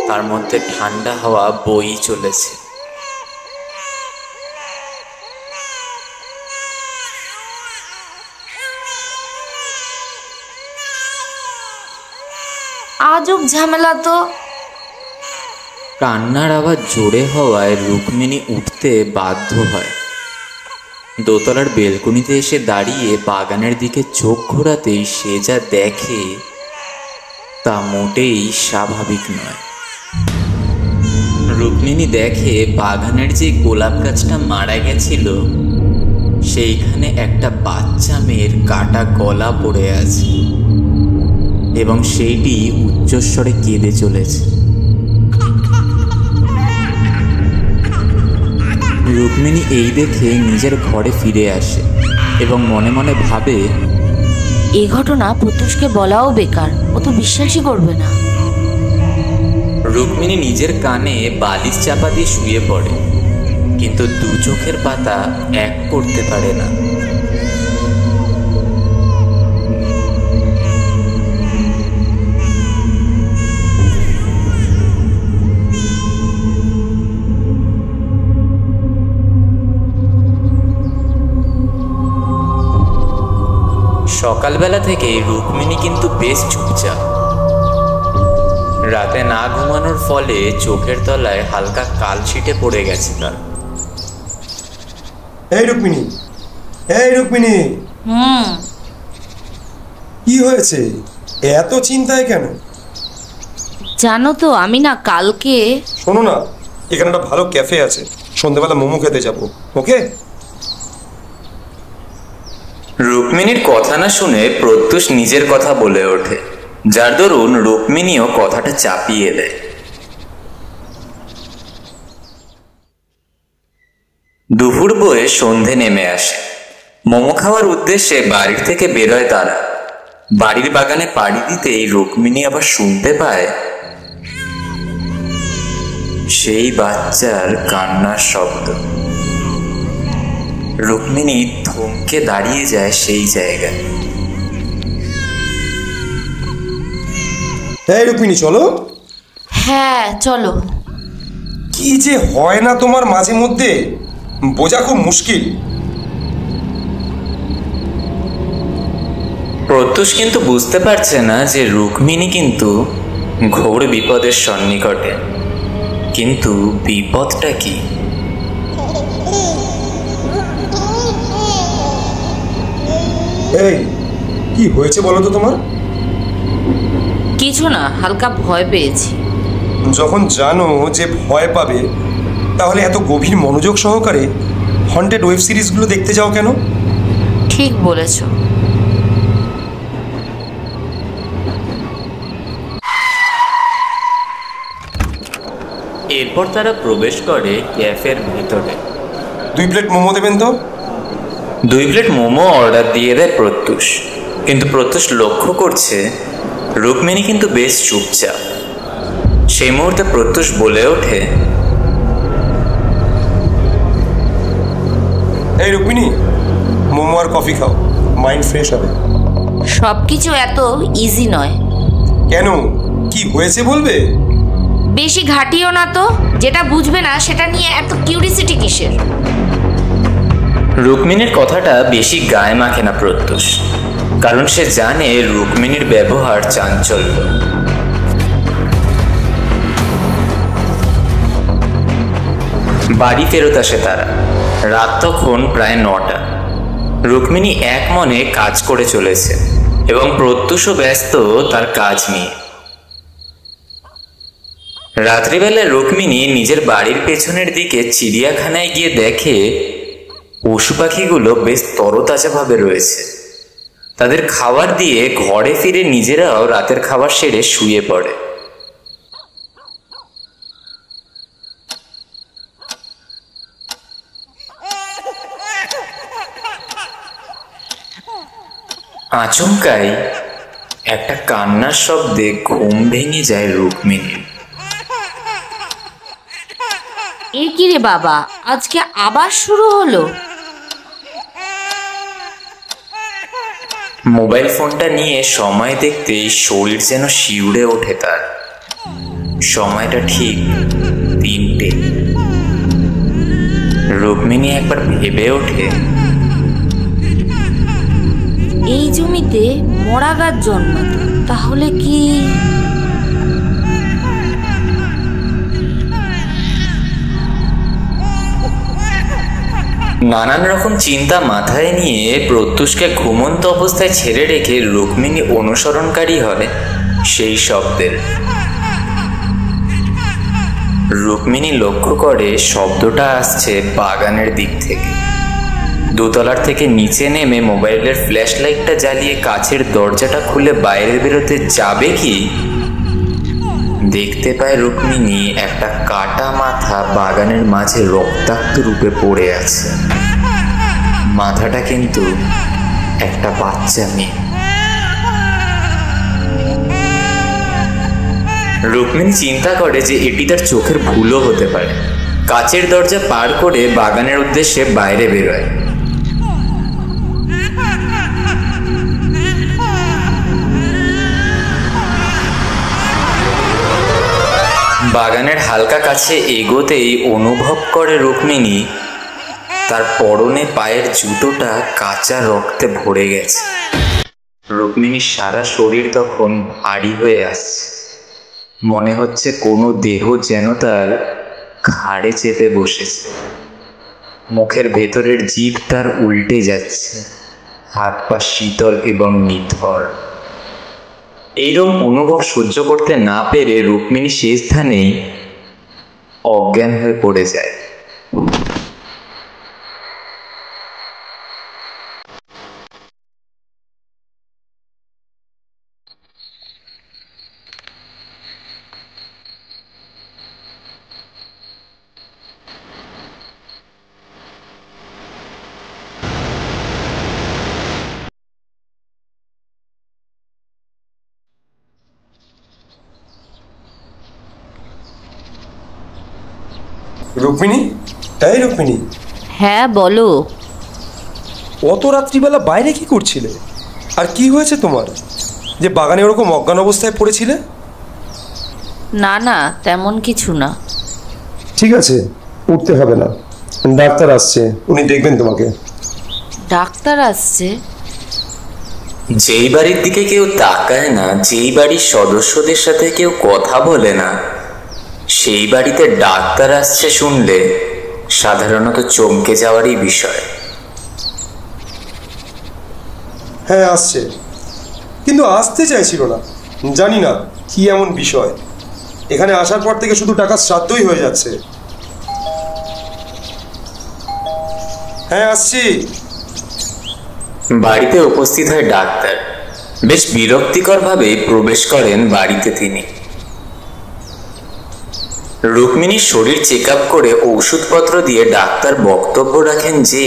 তার মধ্যে ঠান্ডা হাওয়া বই চলেছে। আজব ঝামেলা তো। কান্নার আওয়াজ জোরে হওয়ায় রুক্মিণী উঠতে বাধ্য হয়। দোতলার বেলকনিতে এসে দাঁড়িয়ে বাগানের দিকে চোখ ঘোরাতেই সে যা দেখে তা মোটেই স্বাভাবিক নয়। রুক্মিণী দেখে বাগানের যে গোলাপ গাছটা মারা গেছিল সেইখানে একটা বাচ্চা মেয়ের কাটা গলা পড়ে আছে এবং সেইটি উচ্চস্বরে কেঁদে চলেছে। রুক্মিণী এই দেখে নিজের ঘরে ফিরে আসে এবং মনে মনে ভাবে, এই ঘটনা প্রত্যুষকে বলাও বেকার, ও তো বিশ্বাসই করবে না। রুক্মিণী নিজের কানে বালিশ চাপা দিয়ে শুয়ে পড়ে, কিন্তু দু চোখের পাতা এক করতে পারে না। সকালবেলা থেকে রুক্মিণী কিন্তু বেশ চুপচাপ। রাতে না ঘুমানোর ফলে চোখের তলায় হালকা কালশিটে পড়ে গেছে তার। এই রুক্মিণী, এই রুক্মিণী, কি হয়েছে? এত চিন্তায় কেন? জানো তো আমি না কালকে। শোনো না, এখানে একটা ভালো ক্যাফে আছে, সন্ধ্যেবেলা মোমো খেতে যাবো, ওকে? রুক্মিণীর কথা না শুনে প্রত্যুষ নিজের কথা বলে ওঠে, যার দরুন রুক্মিণীও কথাটা চাপিয়ে দেয়। দুপুর বয়ে সন্ধে নেমে আসে। মোমো খাওয়ার উদ্দেশ্যে বাড়ির থেকে বেরোয় তারা। বাড়ির বাগানে পাড়ি দিতেই রুক্মিণী আবার শুনতে পায় সেই বাচ্চার কান্নার শব্দ। রুক্মিণী থমকে দাঁড়িয়ে যায় সেই জায়গায়। এই রুক্মিণী, চলো। হ্যাঁ চলো। কি যে হয় না তোমার মাঝে মধ্যে, বোঝা খুব মুশকিল। প্রত্যুষ কিন্তু বুঝতে পারছে না যে রুক্মিণী কিন্তু ঘোর বিপদের সন্নিকটে। কিন্তু বিপদটা কি? এই কি হয়েছে বলো তো তোমার? কিছু না, হালকা ভয় পেয়েছি। যখন জানো যে ভয় পাবে, তাহলে এত গভীর মনোযোগ সহকারে হন্টেড ওয়েব সিরিজগুলো দেখতে যাও কেন? ঠিক বলেছো। এরপর তারা প্রবেশ করে ক্যাফের ভিতরে। 2 প্লেট মোমো দেবেন তো। 2 প্লেট মোমো অর্ডার দিয়ে দেয় প্রত্যুষ। কিন্তু প্রত্যুষ লক্ষ্য করছে রুক্মিণী কিন্তু বেশ চুপচাপ। সেই মুহূর্তে প্রত্যুষ বলে ওঠে, এই রুক্মিণী, মোমো আর কফি খাও, মাইন্ড ফ্রেশ হবে। সব কিছু এত ইজি নয়। কেন, কি হয়েছে বলবে? বেশি ঘাটিও না তো, যেটা বুঝবে না সেটা নিয়ে এত কিউরিসিটি কিসের? রুক্মিণীর কথাটা বেশি গায়ে মাখে না প্রত্যুষ, কারণ সে জানে রুক্মিণীর ব্যবহার চাঞ্চল্য। বাড়ি ফেরত আসে তারা। রাত তখন প্রায় 9টা। রুক্মিণী এক মনে কাজ করে চলেছে এবং প্রত্যুষও ব্যস্ত তার কাজ নিয়ে। রাত্রিবেলায় রুক্মিণী নিজের বাড়ির পেছনের দিকে চিড়িয়াখানায় গিয়ে দেখে পশু পাখিগুলো বেশ তরতাজাভাবে রয়েছে। তাদের খাবার দিয়ে ঘরে ফিরে নিজেরাও রাতের খাবার সেরে শুয়ে পড়ে। আচমকাই একটা কান্নার শব্দে ঘুম ভেঙে যায় রুক্মিণীর। এ কি রে বাবা, আজকে আবার শুরু হলো? মোবাইল ফোনটা নিয়ে সময় দেখতেই শরীর যেন শিউরে ওঠে তার। সময়টা ঠিক 3টে। রুক্মিণী একবার ভেবে ওঠে, এই জমিতে মরা গাছ জন্মাতো, তাহলে কি? নানান রকম চিন্তা মাথায় নিয়ে প্রত্যুষকে ঘুমন্ত অবস্থায় ছেড়ে রেখে রুক্মিণী অনুসরণকারী হয় সেই শব্দের। রুক্মিণী লক্ষ্য করে শব্দটা আসছে বাগানের দিক থেকে। দোতলার থেকে নিচে নেমে মোবাইলের ফ্ল্যাশ লাইটটা জ্বালিয়ে কাছের দরজাটা খুলে বাইরে বেরোতে যাবে কি, দেখতে পায় রুক্মিণী একটা কাটা মাথা বাগানের মাঝে রক্তাক্ত রূপে পড়ে আছে। মাথাটা কিন্তু একটা বাচ্চা মেয়ে। রুক্মিণী চিন্তা করে যে এটি তার চোখের ভুলও হতে পারে। কাচের দরজা পার করে বাগানের উদ্দেশ্যে বাইরে বেরোয়। বাগানের হালকা কাছে এগোতেই অনুভব করে রুক্মিণী তার পরনে পায়ের জুতোটা কাঁচা রক্তে ভরে গেছে। রুক্মিণীর সারা শরীর তখন ভারী হয়ে আসছে। মনে হচ্ছে কোনো দেহ যেন তার ঘাড়ে চেপে বসেছে। মুখের ভেতরের জিভ তার উল্টে যাচ্ছে, হাত পা শীতল এবং নিথর। এইরকম অনুভব সহ্য করতে না পেরে রুক্মিণী সেই স্থানেই অজ্ঞান হয়ে পড়ে যায়। রুক্মিণী, তাই রুক্মিণী, হ্যাঁ বলো। অত রাত্রিবেলা বাইরে কি করছিলে? আর কি হয়েছে তোমার যে বাগানে ওরকম অজ্ঞান অবস্থায় পড়েছিলে? না না, তেমন কিছু না। ঠিক আছে, উঠতে হবে না, ডাক্তার আসছে, উনি দেখবেন তোমাকে। ডাক্তার আসছে? যেই বাড়ির দিকে কেউ তাকায় না, যেই বাড়ির সদস্যদের সাথে কেউ কথা বলে না, সেই বাড়িতে ডাক্তার আসছে শুনলে সাধারণত চমকে যাওয়ারই বিষয়। হ্যাঁ আসছে, কিন্তু আসতে চাইছিল না। জানি না কি এমন বিষয়, এখানে আসার পর থেকে শুধু টাকার শ্রাদ্ধই হয়ে যাচ্ছে। হ্যাঁ আসছি। বাড়িতে উপস্থিত হয় ডাক্তার। বেশ বিরক্তিকরভাবে প্রবেশ করেন বাড়িতে তিনি। রুক্মিণীর শরীর চেক আপ করে ওষুধপত্র দিয়ে ডাক্তার বক্তব্য রাখেন যে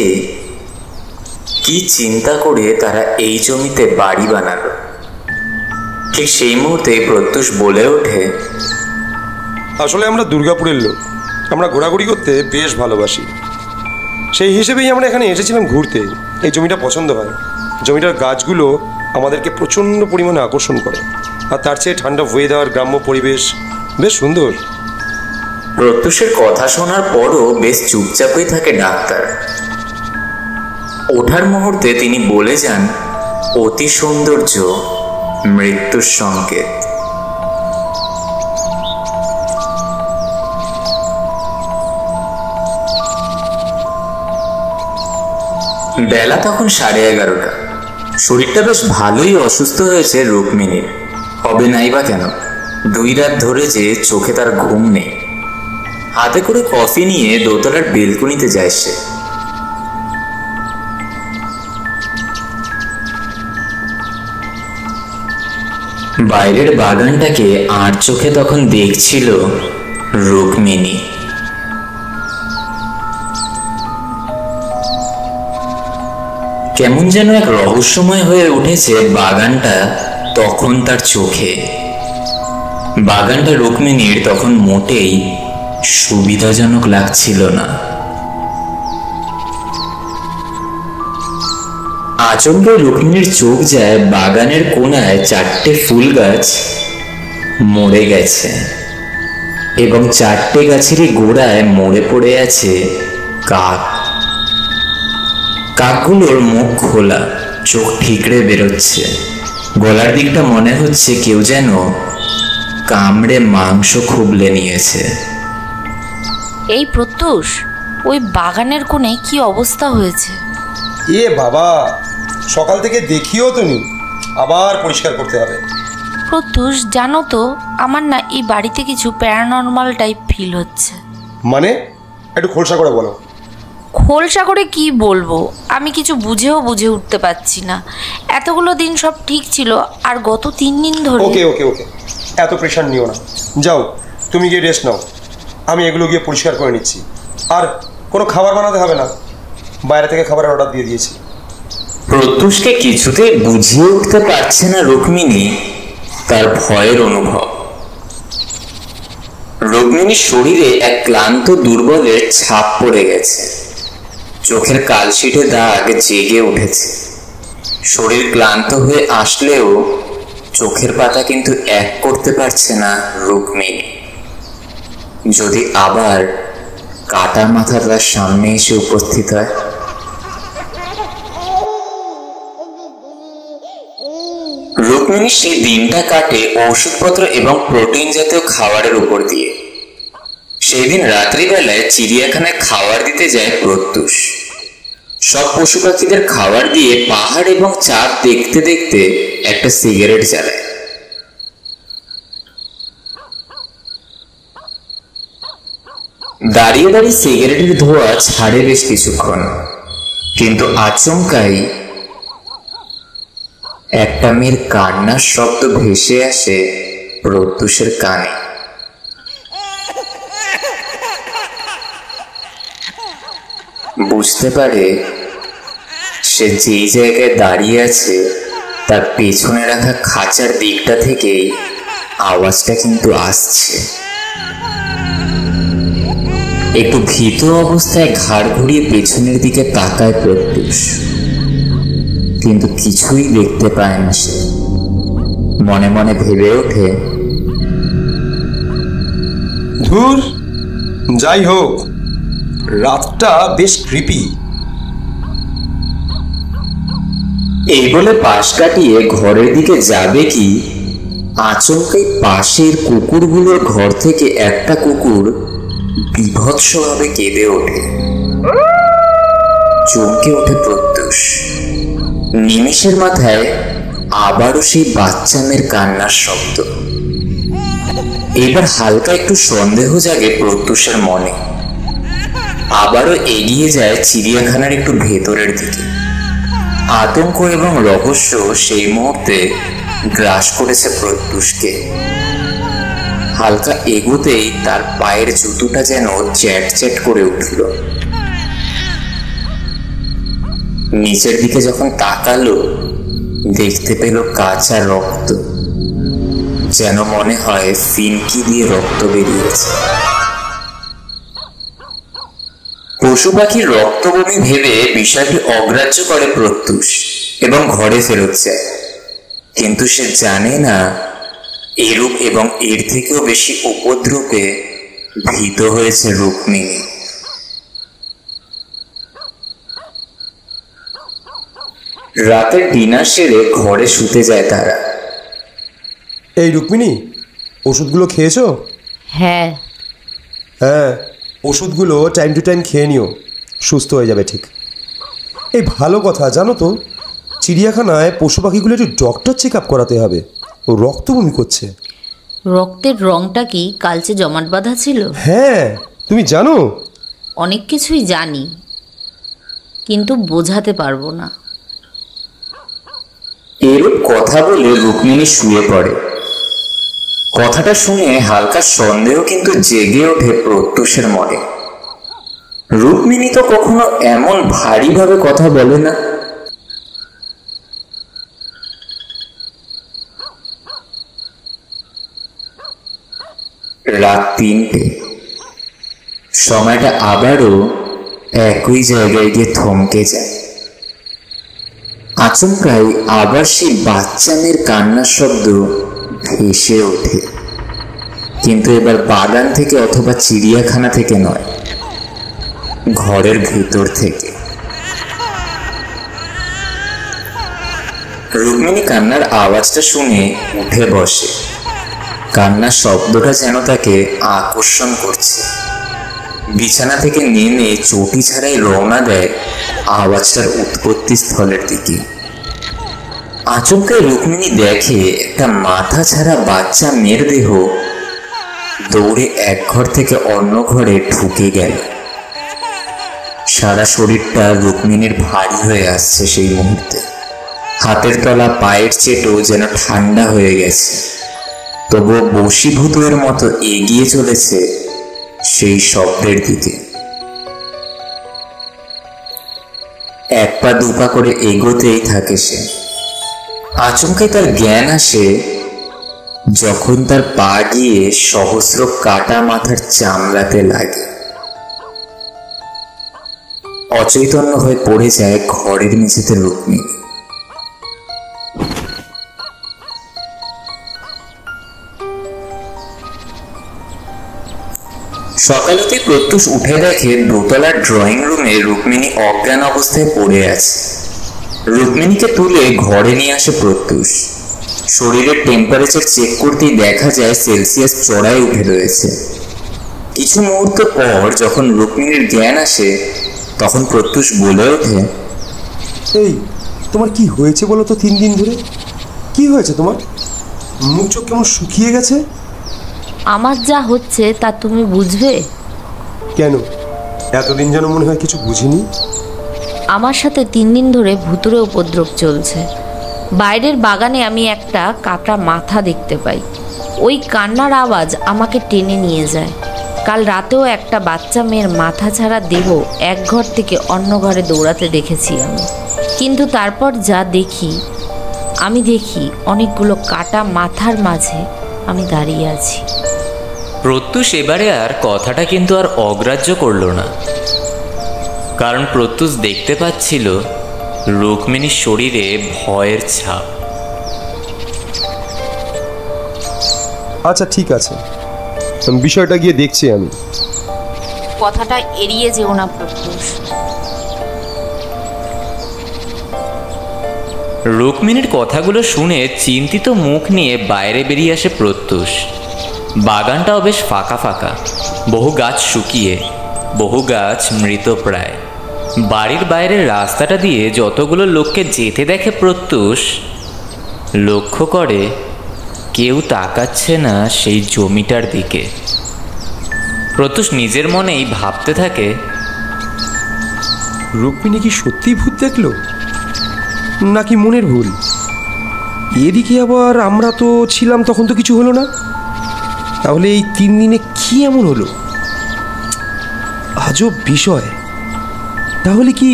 কি চিন্তা করে তারা এই জমিতে বাড়ি বানালো। ঠিক সেই মুহূর্তে প্রত্যুষ বলে ওঠে, আসলে আমরা দুর্গাপুরের লোক, আমরা ঘোরাঘুরি করতে বেশ ভালোবাসি। সেই হিসেবেই আমরা এখানে এসেছিলাম ঘুরতে। এই জমিটা পছন্দ হয়, জমিটার গাছগুলো আমাদেরকে প্রচণ্ড পরিমাণে আকর্ষণ করে, আর তার চেয়ে ঠান্ডা ওয়েদার, গ্রাম্য পরিবেশ বেশ সুন্দর। প্রত্যুষের কথা শোনার পরও বেশ চুপচাপই থাকে ডাক্তার। ওঠার মুহূর্তে তিনি বলে যান, অতি সৌন্দর্য মৃত্যুর সংকেত। বেলা তখন 11:30। শরীরটা বেশ ভালোই অসুস্থ হয়েছে রুক্মিণীর। হবে নাই বা কেন, 2 রাত ধরে যে চোখে তার ঘুম নেই। হাতে করে কফি নিয়ে দোতলার বেলকুনিতে যায় সে। বাইরের বাগানটাকে আর চোখে তখন দেখছিল রুক্মিণী। কেমন যেন এক রহস্যময় হয়ে উঠেছে বাগানটা তখন তার চোখে। বাগানটা রুক্মিণীর তখন মোটেই সুবিধাজনক লাগছিল না। আচমকে রুক্মিণীর চোখ যায় বাগানের কোণায় 4টে ফুল গাছ মরে গেছে, এবং 4টে গাছেরই গোড়ায় মরে পড়ে আছে কাক। কাকগুলোর মুখ খোলা, চোখ ঠিকরে বেরোচ্ছে, গলার দিকটা মনে হচ্ছে কেউ যেন কামড়ে মাংস খুবলে নিয়েছে। এই প্রত্যুষ, ওই বাগানের কোণে কি অবস্থা হয়েছে? এ বাবা, সকাল থেকে দেখিও তো নি, আবার পরিষ্কার করতে হবে। প্রত্যুষ, জানো তো আমার না এই বাড়িতে কিছু প্যারানর্মাল টাইপ ফিল হচ্ছে। মানে একটু খোলসা করে বলো। খোলসা করে কি বলবো, আমি কিছু বুঝে উঠতে পারছি না। এতগুলো দিন সব ঠিক ছিল, আর গত 3 দিন ধরে। ওকে ওকে ওকে, এত প্রেশার নিও না। যাও, তুমি গিয়ে রেস্ট নাও, আমি এগুলো গিয়ে পরিষ্কার করে নিচ্ছি। আর কোনো খাবার বানাতে হবে না, বাইরে থেকে খাবারের অর্ডার দিয়ে দিয়েছি। প্রত্যুষকে কিছুতে বুঝিয়ে উঠতে পারছে না রুক্মিণী তার ভয়ের অনুভব। রুক্মিণীর শরীরে এক ক্লান্ত দুর্বলের ছাপ পড়ে গেছে, চোখের কালশিটে দাগ জেগে উঠেছে। শরীর ক্লান্ত হয়ে আসলেও চোখের পাতা কিন্তু এক করতে পারছে না রুক্মিণী। যদি আবার কাটা মাথা তার সামনে এসে উপস্থিত হয়। রুক্মিণী সেই দিনটা কাটে ওষুধপত্র এবং প্রোটিন জাতীয় খাবারের উপর দিয়ে। সেই দিন রাত্রিবেলায় চিড়িয়াখানায় খাবার দিতে যায় প্রত্যুষ। সব পশু পাখিদের খাবার দিয়ে পাহাড় এবং চাঁদ দেখতে দেখতে একটা সিগারেট জ্বালায়। দাঁড়িয়ে দাঁড়িয়ে সিগারেটের ধোঁয়া ছাড়ে বেশ কিছুক্ষণ, কিন্তু আচমকাই একটা মেয়ের কান্নার শব্দ ভেসে আসে প্রত্যুষের কানে। বুঝতে পারে সে যেই জায়গায় দাঁড়িয়ে আছে তার পেছনে রাখা খাঁচার দিকটা থেকেই আওয়াজটা কিন্তু আসছে। একটু ভীত অবস্থায় ঘাড় ঘুরিয়ে পেছনের দিকে তাকায় প্রত্যুষ, কিন্তু কিছুই দেখতে পায় না সে। মনে মনে ভেবে ওঠে, ধুর, যাই হোক, রাতটা বেশ ক্রিপি। এই বলে পাশ কাটিয়ে ঘরের দিকে যাবে কি আচমকাই পাশের কুকুরগুলোর ঘর থেকে একটা কুকুর বীভৎসভাবে কেঁদে ওঠে। চমকে ওঠে প্রত্যুষ। নিমেষের মাথায় আবারও সেই বাচ্চা মেয়ের কান্নার শব্দ। এবার হালকা একটু সন্দেহ জাগে প্রত্যুষের মনে। আবারও এগিয়ে যায় চিড়িয়াখানার একটু ভেতরের দিকে। আতঙ্ক এবং রহস্য সেই মুহূর্তে গ্রাস করেছে প্রত্যুষকে। হালকা এগোতেই তার পায়ের জুতোটা যেন চ্যাট চ্যাট করে উঠল। নিচের দিকে যখন তাকালো, দেখতে পেল কাঁচা রক্ত, যেন মনে হয় ফিনকি দিয়ে রক্ত বেরিয়েছে। পশু পাখির রক্তবমি ভেবে বিষয়টি অগ্রাহ্য করে প্রত্যুষ এবং ঘরে ফেরত যায়। কিন্তু সে জানে না এরূপ এবং এর থেকেও বেশি উপদ্রবে ভীত হয়েছে রুক্মিণী। রাতের ডিনার সেরে ঘরে শুতে যায় তারা। এই রুক্মিণী, ওষুধগুলো খেয়েছো? হ্যাঁ। হ্যাঁ, ওষুধগুলো টাইম টু টাইম খেয়ে নিও, সুস্থ হয়ে যাবে ঠিক। এই ভালো কথা, জানো তো, চিড়িয়াখানায় পশু পাখিগুলো একটু ডক্টর চেক আপ করাতে হবে। ও রক্ত বমি করছে। রক্তের রংটা কি কালচে জমাট বাঁধা ছিল? হ্যাঁ, তুমি জানো? অনেক কিছুই জানি, কিন্তু বোঝাতে পারবো না। এরূপ কথা বলে রুক্মিণী শুয়ে পড়ে। কথাটা শুনে হালকা সন্দেহ কিন্তু জেগে ওঠে প্রত্যুষের মনে। রুক্মিণী তো কখনো এমন ভারীভাবে কথা বলে না। রাত ৩টে। সময়টা আবারও একই জায়গায় গিয়ে থমকে যায়। আচমকাই আবার সেই বাচ্চা মেয়ের কান্নার শব্দ ভেসে ওঠে, কিন্তু এবার বাগান থেকে অথবা চিড়িয়াখানা থেকে নয়, ঘরের ভেতর থেকে। রুক্মিণী কান্নার আওয়াজটা শুনে উঠে বসে। কান্নার শব্দটা যেন তাকে আকর্ষণ করছে। বিছানা থেকে নেমে চটি ছাড়াই রওনা দেয় আওয়াজটার উৎপত্তি স্থলের দিকে। আচমকাই রুক্মিণী দেখে একটা মাথা ছাড়া বাচ্চা মেয়ের দেহ দৌড়ে এক ঘর থেকে অন্য ঘরে ঢুকে গেল। সারা শরীরটা রুক্মিণীর ভারী হয়ে আসছে সেই মুহূর্তে। হাতের তলা পায়ের চেটো যেন ঠান্ডা হয়ে গেছে, তবুও বশীভূতের মতো এগিয়ে চলেছে সেই শব্দের দিকে। এক পা দুপা করে এগোতেই থাকে সে। আচমকাই তার জ্ঞান আসে যখন তার পা গিয়ে সহস্র কাটা মাথার চামড়াতে লাগে। অচৈতন্য হয়ে পড়ে যায় ঘরের মেঝেতে রুক্মিণী। সকালতে প্রত্যুষ উঠে দেখে দোতলার ড্রয়িং রুমে রুক্মিণী অজ্ঞান অবস্থায় পড়ে আছে। রুক্মিণীকে তুলে ঘরে নিয়ে আসে প্রত্যুষ। শরীরের টেম্পারেচার চেক করতেই দেখা যায় সেলসিয়াস চড়ায় উঠে রয়েছে। কিছু মুহূর্ত পর যখন রুক্মিণীর জ্ঞান আসে, তখন প্রত্যুষ বলে ওঠে, এই, তোমার কি হয়েছে বলো তো? 3 দিন ধরে কি হয়েছে তোমার? মুখ চোখ কেমন শুকিয়ে গেছে। আমার যা হচ্ছে তা তুমি বুঝবে? কেন, এতদিন যেন মনে হয় কিছু বুঝিনি। আমার সাথে 3 দিন ধরে ভুতুড়ে উপদ্রব চলছে। বাইরের বাগানে আমি একটা কাটা মাথা দেখতে পাই। ওই কান্নার আওয়াজ আমাকে টেনে নিয়ে যায়। কাল রাতেও একটা বাচ্চা মেয়ের মাথা ছাড়া দেহ এক ঘর থেকে অন্য ঘরে দৌড়াতে দেখেছি আমি। কিন্তু তারপর যা দেখি, আমি দেখি অনেকগুলো কাটা মাথার মাঝে আমি দাঁড়িয়ে আছি। প্রত্যুষ এবারে আর কথাটা কিন্তু আর অগ্রাহ্য করল না, কারণ প্রত্যুষ দেখতে পাচ্ছিল রুক্মিণীর শরীরে ভয়ের ছাপ। আচ্ছা ঠিক আছে, বিষয়টা গিয়ে দেখছি আমি। কথাটা এড়িয়ে যেও না প্রত্যুষ। রুক্মিণীর কথাগুলো শুনে চিন্তিত মুখ নিয়ে বাইরে বেরিয়ে আসে প্রত্যুষ। বাগানটাও বেশ ফাঁকা ফাঁকা, বহু গাছ শুকিয়ে, বহু গাছ মৃতপ্রায়। বাড়ির বাইরের রাস্তাটা দিয়ে যতগুলো লোককে যেতে দেখে প্রত্যুষ, লক্ষ্য করে কেউ তাকাচ্ছে না সেই জমিটার দিকে। প্রত্যুষ নিজের মনেই ভাবতে থাকে, রুক্মিণী কি সত্যিই ভূত দেখলো নাকি মনের ভুল? এদিকে আবার আমরা তো ছিলাম, তখন তো কিছু হলো না। তাহলে এই 3 দিনে কি এমন হলো? আজব বিষয়। তাহলে কি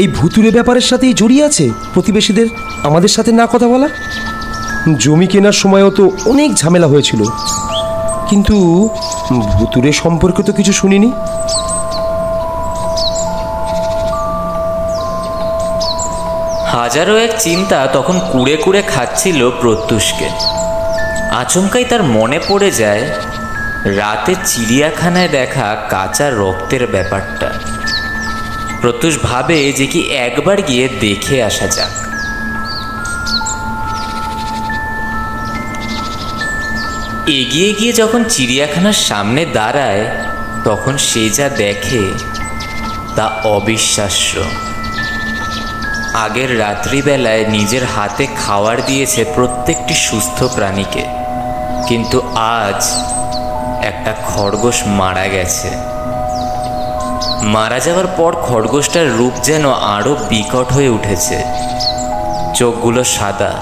এই ভুতুরে ব্যাপারের সাথেই জড়িয়ে আছে প্রতিবেশীদের আমাদের সাথে না কথা বলা? জমি কেনার সময়ও তো অনেক ঝামেলা হয়েছিল, কিন্তু ভুতুরে সম্পর্কে তো কিছু শুনিনি। হাজারো এক চিন্তা তখন কুড়ে কুড়ে খাচ্ছিল প্রত্যুষকে। আচমকাই তার মনে পড়ে যায় রাতে চিড়িয়াখানায় দেখা কাঁচা রক্তের ব্যাপারটা। প্রত্যুষ ভাবে যে কি একবার গিয়ে দেখে আসা যাক। এগিয়ে গিয়ে যখন চিড়িয়াখানার সামনে দাঁড়ায়, তখন সে যা দেখে তা অবিশ্বাস্য। আগের রাত্রিবেলায় নিজের হাতে খাবার দিয়েছে প্রত্যেকটি সুস্থ প্রাণীকে, কিন্তু আজ একটা খরগোশ মারা গেছে। মারা যাওয়ার পর খরগোশটার রূপ যেন আরও বিকট হয়ে উঠেছে। চোখগুলো সাদা,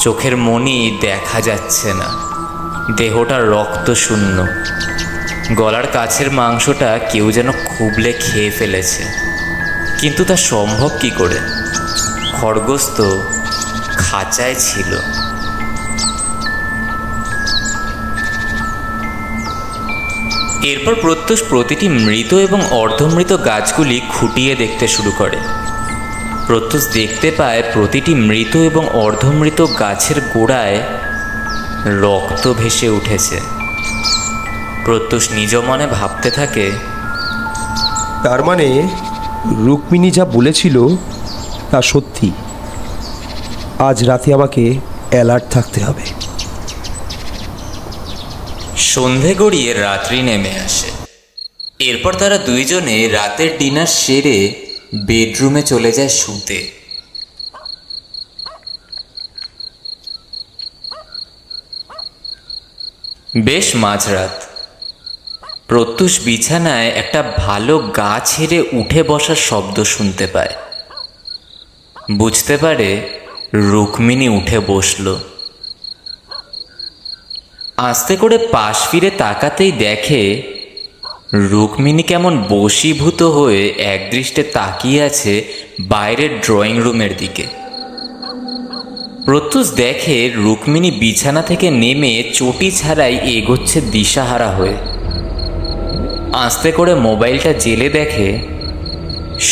চোখের মনি দেখা যাচ্ছে না, দেহটা রক্ত শূন্য, গলার কাছের মাংসটা কেউ যেন খুবলে খেয়ে ফেলেছে। কিন্তু তা সম্ভব কি করে? খরগোশ তো খাঁচায় ছিল। এরপর প্রত্যুষ প্রতিটি মৃত এবং অর্ধমৃত গাছগুলি খুঁটিয়ে দেখতে শুরু করে। প্রত্যুষ দেখতে পায় প্রতিটি মৃত এবং অর্ধমৃত গাছের গোড়ায় রক্ত ভেসে উঠেছে। প্রত্যুষ নিজ মনে ভাবতে থাকে, তার মানে রুক্মিণী যা বলেছিল তা সত্যি। আজ রাতে আমাকে অ্যালার্ট থাকতে হবে। সন্ধে গড়িয়ে রাত্রি নেমে আসে। এরপর তারা দুইজনে রাতের ডিনার সেরে বেডরুমে চলে যায় শুতে। বেশ মাঝরাত। প্রত্যুষ বিছানায় একটা ভালো গা ছেড়ে উঠে বসার শব্দ শুনতে পায়। বুঝতে পারে রুক্মিণী উঠে বসল। আস্তে করে পাশ ফিরে তাকাতেই দেখে রুক্মিণী কেমন বশীভূত হয়ে একদৃষ্টে তাকিয়ে আছে বাইরের ড্রয়িং রুমের দিকে। প্রত্যুষ দেখে রুক্মিণী বিছানা থেকে নেমে চটি ছাড়াই এগোচ্ছে দিশাহারা হয়ে। আস্তে করে মোবাইলটা জেলে দেখে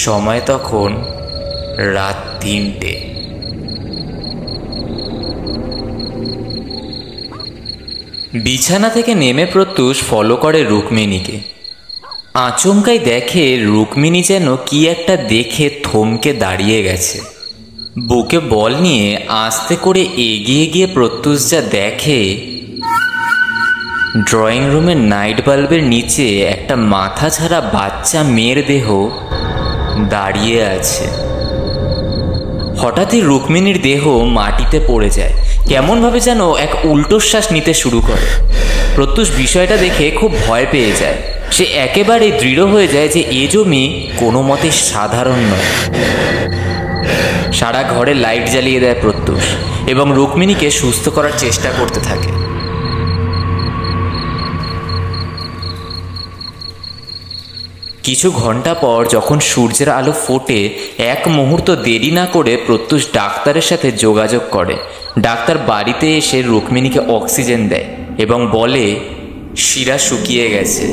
সময় তখন রাত 3টে। বিছানা থেকে নেমে প্রত্যুষ ফলো করে রুক্মিণীকে। আচমকাই দেখে রুক্মিণী যেন কি একটা দেখে থমকে দাঁড়িয়ে গেছে। বুকে বল নিয়ে আস্তে করে এগিয়ে গিয়ে প্রত্যুষ যা দেখে, ড্রয়িং রুমের নাইট বাল্বের নিচে একটা মাথা ছাড়া বাচ্চা মেয়ের দেহ দাঁড়িয়ে আছে। হঠাৎই রুক্মিণীর দেহ মাটিতে পড়ে যায়, কেমনভাবে যেন এক উল্টোশ্বাস নিতে শুরু করে। প্রত্যুষ বিষয়টা দেখে খুব ভয় পেয়ে যায়। সে একেবারে দৃঢ় হয়ে যায় যে এ জমি কোনো মতে সাধারণ নয়। সারা ঘরে লাইট জ্বালিয়ে দেয় প্রত্যুষ এবং রুক্মিণীকে সুস্থ করার চেষ্টা করতে থাকে। কিছু ঘন্টা পর যখন সূর্যের আলো ফোটে, এক মুহূর্ত দেরি না করে প্রত্যুষ ডাক্তারের সাথে যোগাযোগ করে। ডাক্তার বাড়িতে এসে রুক্মিণীকে অক্সিজেন দেয় এবং বলে শিরা শুকিয়ে গেছে।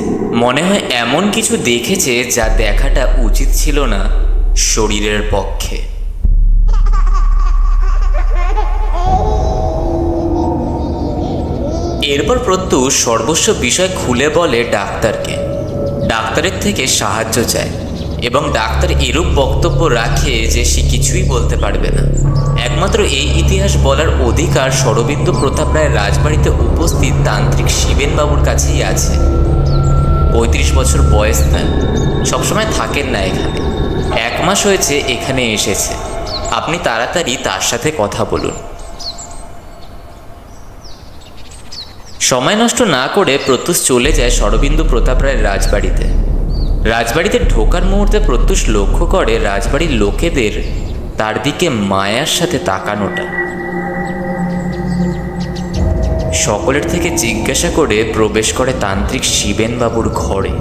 মনে হয় এমন কিছু দেখেছে যা দেখাটা উচিত ছিল না শরীরের পক্ষে। এরপর প্রত্যুষ সর্বস্ব বিষয় খুলে বলে ডাক্তারকে। ডাক্তারের থেকে সাহায্য চায় এবং ডাক্তার এরূপ বক্তব্য রাখে যে সে কিছুই বলতে পারবে না। একমাত্র এই ইতিহাস বলার অধিকার শরদিন্দু প্রতাপ রায়ের রাজবাড়িতে উপস্থিত তান্ত্রিক শিবেনবাবুর কাছেই আছে। 35 বছর বয়স তার, সবসময় থাকেন না এখানে। 1 মাস হয়েছে এখানে এসেছে। আপনি তাড়াতাড়ি তার সাথে কথা বলুন। সময় নষ্ট না করে প্রত্যুষ চলে যায় শরদিন্দু প্রতাপ রায়ের রাজবাড়িতে। রাজবাড়িতে ঢোকার মুহূর্তে প্রত্যুষ লক্ষ্য করে রাজবাড়ির লোকেদের তার দিকে মায়ার সাথে তাকানোটা। সকলের থেকে জিজ্ঞাসা করে প্রবেশ করে তান্ত্রিক শিবেনবাবুর ঘরে।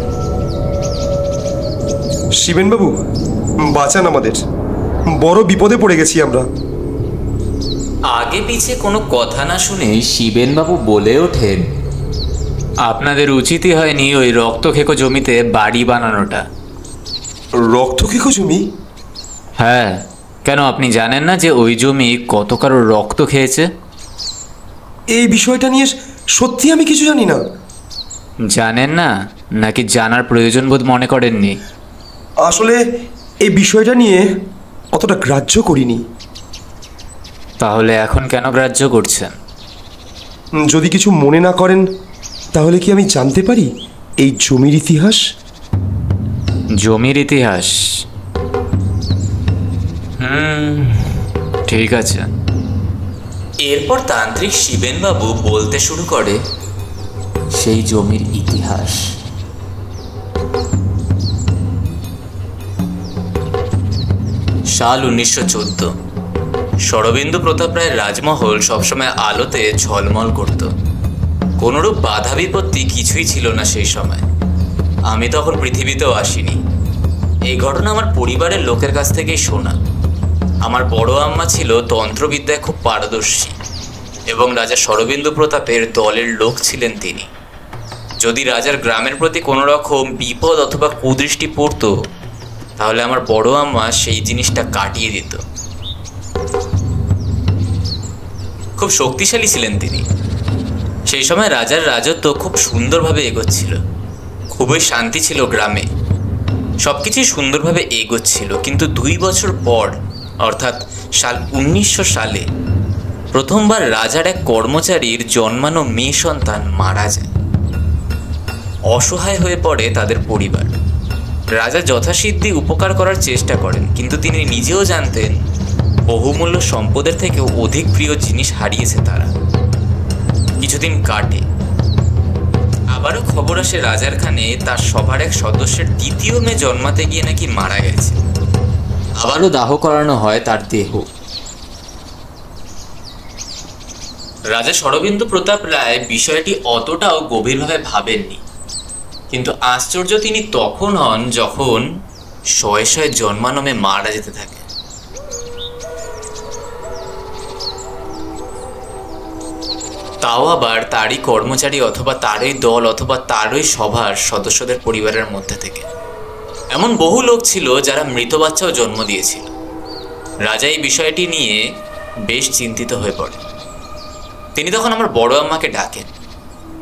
শিবেনবাবু, বাঁচান আমাদের, বড় বিপদে পড়ে গেছি আমরা। আগে পিছে কোনো কথা না শুনে শিবেনবাবু বলে ওঠেন, আপনাদের উচিতই হয়নি ওই রক্তখেকো জমিতে বাড়ি বানানোটা। রক্তখেকো জমি? হ্যাঁ, কেন আপনি জানেন না যে ওই জমি কত কারোর রক্ত খেয়েছে? এই বিষয়টা নিয়ে সত্যি আমি কিছু জানি না। জানেন না, নাকি জানার প্রয়োজন বোধ মনে করেননি? আসলে এই বিষয়টা নিয়ে অতটা গ্রাহ্য করিনি। তাহলে এখন কেন গ্রাহ্য করছেন? যদি কিছু মনে না করেন তাহলে কি আমি জানতে পারি এই জমির ইতিহাস? জমির ইতিহাস? ঠিক আছে। এরপর তান্ত্রিক শিবেনবাবু বলতে শুরু করে সেই জমির ইতিহাস। সাল 1914। শরদিন্দু প্রতাপ রায়ের রাজমহল সবসময় আলোতে ঝলমল করত। কোনোরূপ বাধা বিপত্তি কিছুই ছিল না সেই সময়। আমি তখন পৃথিবীতেও আসিনি। এই ঘটনা আমার পরিবারের লোকের কাছ থেকেই শোনা। আমার বড় আম্মা ছিল তন্ত্রবিদ্যায় খুব পারদর্শী এবং রাজা শরদিন্দু প্রতাপের দলের লোক ছিলেন তিনি। যদি রাজার গ্রামের প্রতি কোনো রকম বিপদ অথবা কুদৃষ্টি পড়ত, তাহলে আমার বড় আম্মা সেই জিনিসটা কাটিয়ে দিত। খুব শক্তিশালী ছিলেন তিনি। সেই সময় রাজার রাজত্ব খুব সুন্দরভাবে এগোচ্ছিল। খুবই শান্তি ছিল গ্রামে, সবকিছুই সুন্দরভাবে এগোচ্ছিল। কিন্তু 2 বছর পর, অর্থাৎ সাল 1900 সালে প্রথমবার রাজার এক কর্মচারীর জন্মানো মেয়ে সন্তান মারা যায়। অসহায় হয়ে পড়ে তাদের পরিবার। রাজা যথাসিদ্ধি উপকার করার চেষ্টা করেন, কিন্তু তিনি নিজেও জানতেন বহুমূল্য সম্পদের থেকেও অধিক প্রিয় জিনিস হারিয়েছে তারা। কিছুদিন কাটে, আবারও খবর আসে রাজার খানে তার সভার এক সদস্যের 2য় মেয়ে জন্মাতে গিয়ে নাকি মারা গেছে। আবারও দাহ করানো হয় তার দেহ। রাজা শরদিন্দু প্রতাপ রায় বিষয়টি অতটাও গভীরভাবে ভাবেননি, কিন্তু আশ্চর্য তিনি তখন হন যখন শয়ে শয়ে জন্মানো মেয়ে মারা যেতে থাকে। তাও আবার তারই কর্মচারী অথবা তারই দল অথবা তারই সভার সদস্যদের পরিবারের মধ্যে থেকে। এমন বহু লোক ছিল যারা মৃত বাচ্চাও জন্ম দিয়েছিল। রাজা এই বিষয়টি নিয়ে বেশ চিন্তিত হয়ে পড়ে। তিনি তখন আমার বড় আম্মাকে ডাকেন,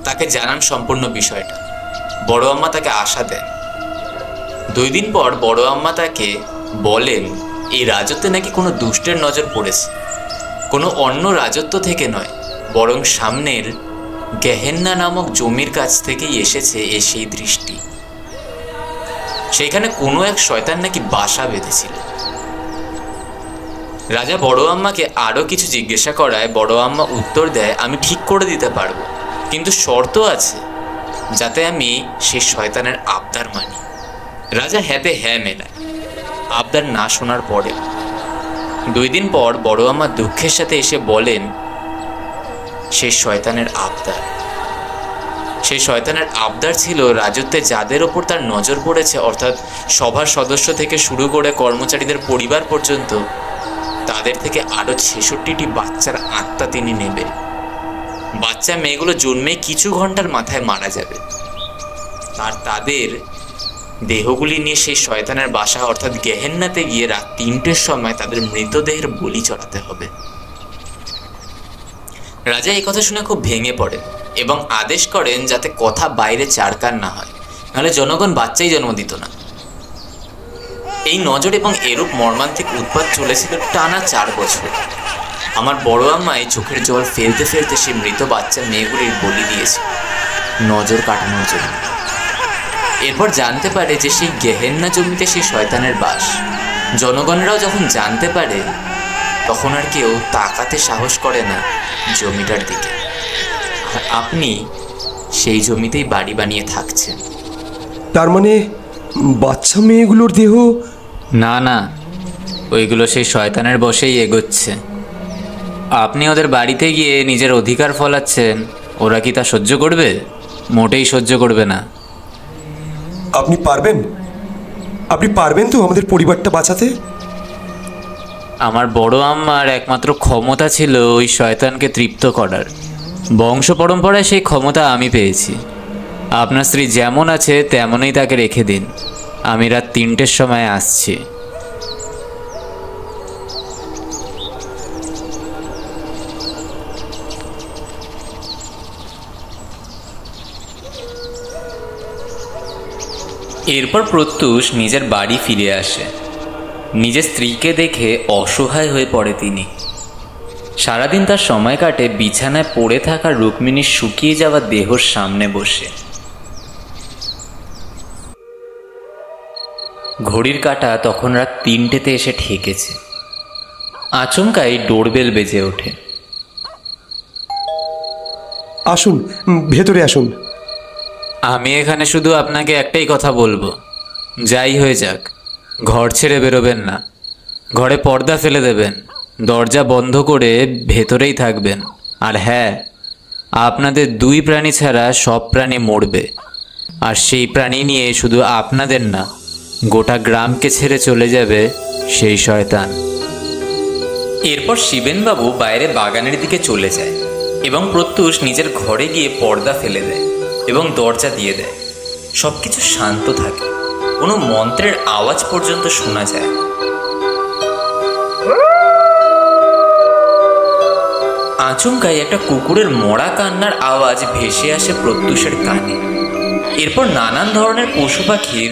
তাকে জানান সম্পূর্ণ বিষয়টা। বড় আম্মা তাকে আশা দেন। 2 দিন পর বড় আম্মা তাকে বলেন এই রাজত্বে নাকি কোনো দুষ্টের নজর পড়েছে। কোনো অন্য রাজত্ব থেকে নয়, বরং সামনের গেহেন্না নামক জমির কাছ থেকেই এসেছে সেই দৃষ্টি। সেইখানে কোনো এক শয়তান নাকি বাসা বেঁধেছিল। রাজা বড় আম্মাকে আরও কিছু জিজ্ঞাসা করায় বড় আম্মা উত্তর দেয়, আমি ঠিক করে দিতে পারবো, কিন্তু শর্ত আছে, যাতে আমি সেই শয়তানের আবদার মানি। রাজা হ্যাঁতে হ্যাঁ মেলায়, আবদার না শোনার পরে। 2 দিন পর বড় আম্মা দুঃখের সাথে এসে বলেন সেই শয়তানের আবদার। সেই শয়তানের আবদার ছিল রাজত্বে যাদের ওপর তার নজর পড়েছে, অর্থাৎ সভার সদস্য থেকে শুরু করে কর্মচারীদের পরিবার পর্যন্ত, তাদের থেকে আরও 66টি বাচ্চার আত্মা তিনি নেবেন। বাচ্চা মেয়েগুলো জন্মে কিছু ঘন্টার মাথায় মারা যাবে, আর তাদের দেহগুলি নিয়ে সেই শয়তানের বাসা অর্থাৎ গেহেন্নাতে গিয়ে রাত 3টের সময় তাদের মৃতদেহের বলি চড়াতে হবে। রাজা এই কথা শুনে খুব ভেঙে পড়েন এবং আদেশ করেন যাতে কথা বাইরে চারকার না হয়, নাহলে জনগণ বাচ্চাই জন্ম দিত না। এই নজর এবং এরূপ মর্মান্তিক উৎপাত চলেছিল টানা 4 বছর। আমার বড় আম্মা এই চোখের জল ফেলতে ফেলতে সেই মৃত বাচ্চা মেয়েগুলির বলি দিয়েছে নজর কাটানোর জন্য। এরপর জানতে পারে যে সেই গেহেন্না জমিতে সেই শয়তানের বাস। জনগণরাও যখন জানতে পারে তখন আর কেউ তাকাতে সাহস করে না জমিটার দিকে। আর আপনি সেই জমিতেই বাড়ি বানিয়ে থাকছেন। তার মানে বাচ্চা মেয়েগুলোর দেহ? না না, ওইগুলো সেই শয়তানের বশেই এগোচ্ছে। আপনি ওদের বাড়িতে গিয়ে নিজের অধিকার ফলাচ্ছেন, ওরা কি তা সহ্য করবে? মোটেই সহ্য করবে না। আপনি পারবেন? আপনি পারবেন তো আমাদের পরিবারটা বাঁচাতে? আমার বড় আম্মার একমাত্র ক্ষমতা ছিল ওই শয়তানকে তৃপ্ত করার। বংশ পরম্পরায় সেই ক্ষমতা আমি পেয়েছি। আপনার স্ত্রী যেমন আছে তেমনই তাকে রেখে দিন। আমি রাত 3টের সময় আসছি। এরপর প্রত্যুষ নিজের বাড়ি ফিরে আসে। নিজের স্ত্রীকে দেখে অসহায় হয়ে পড়ে তিনি। সারাদিন তার সময় কাটে বিছানায় পড়ে থাকা রুক্মিণীর শুকিয়ে যাওয়া দেহর সামনে বসে। ঘড়ির কাঁটা তখন রাত 3টেতে এসে ঠেকেছে। আচমকাই ডোরবেল বেজে ওঠে। আসুন, ভেতরে আসুন। আমি এখানে শুধু আপনাকে একটাই কথা বলবো, যাই হয়ে যাক ঘর ছেড়ে বেরোবেন না। ঘরে পর্দা ফেলে দেবেন, দরজা বন্ধ করে ভেতরেই থাকবেন। আর হ্যাঁ, আপনাদের 2 প্রাণী ছাড়া সব প্রাণী মরবে। আর সেই প্রাণী নিয়ে শুধু আপনাদের না, গোটা গ্রামকে ছেড়ে চলে যাবে সেই শয়তান। এরপর শিবেনবাবু বাইরে বাগানের দিকে চলে যায় এবং প্রত্যুষ নিজের ঘরে গিয়ে পর্দা ফেলে দেয় এবং দরজা দিয়ে দেয়। সব কিছু শান্ত থাকে, কোনো মন্ত্রের আওয়াজ পর্যন্ত শোনা যায়। আচমকাই একটা কুকুরের মরা কান্নার আওয়াজ ভেসে আসে প্রত্যুষের কানে। এরপর নানান ধরনের পশু পাখির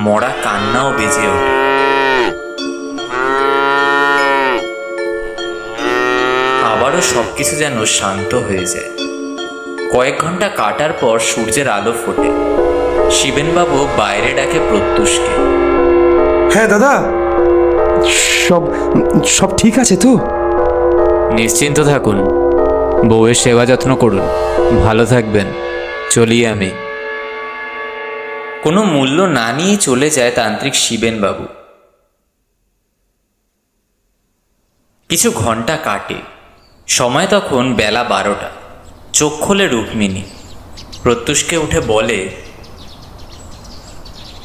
মরা কান্নাও বেজে ওঠে। আবারও সবকিছু যেন শান্ত হয়ে যায়। কয়েক ঘন্টা কাটার পর সূর্যের আলো ফোটে। শিবেনবাবু বাইরে ডাকে প্রত্যুষকে। হ্যাঁ দাদা, সব সব ঠিক আছে তো? নিশ্চিন্ত থাকুন, বউয়ের সেবা যত্ন করুন, ভালো থাকবেন, চলি আমি। কোনো মূল্য না নিয়ে চলে যায় তান্ত্রিক শিবেনবাবু। কিছু ঘন্টা কাটে। সময় তখন বেলা 12টা। চোখ খোলে রুক্মিণী। প্রত্যুষকে উঠে বলে,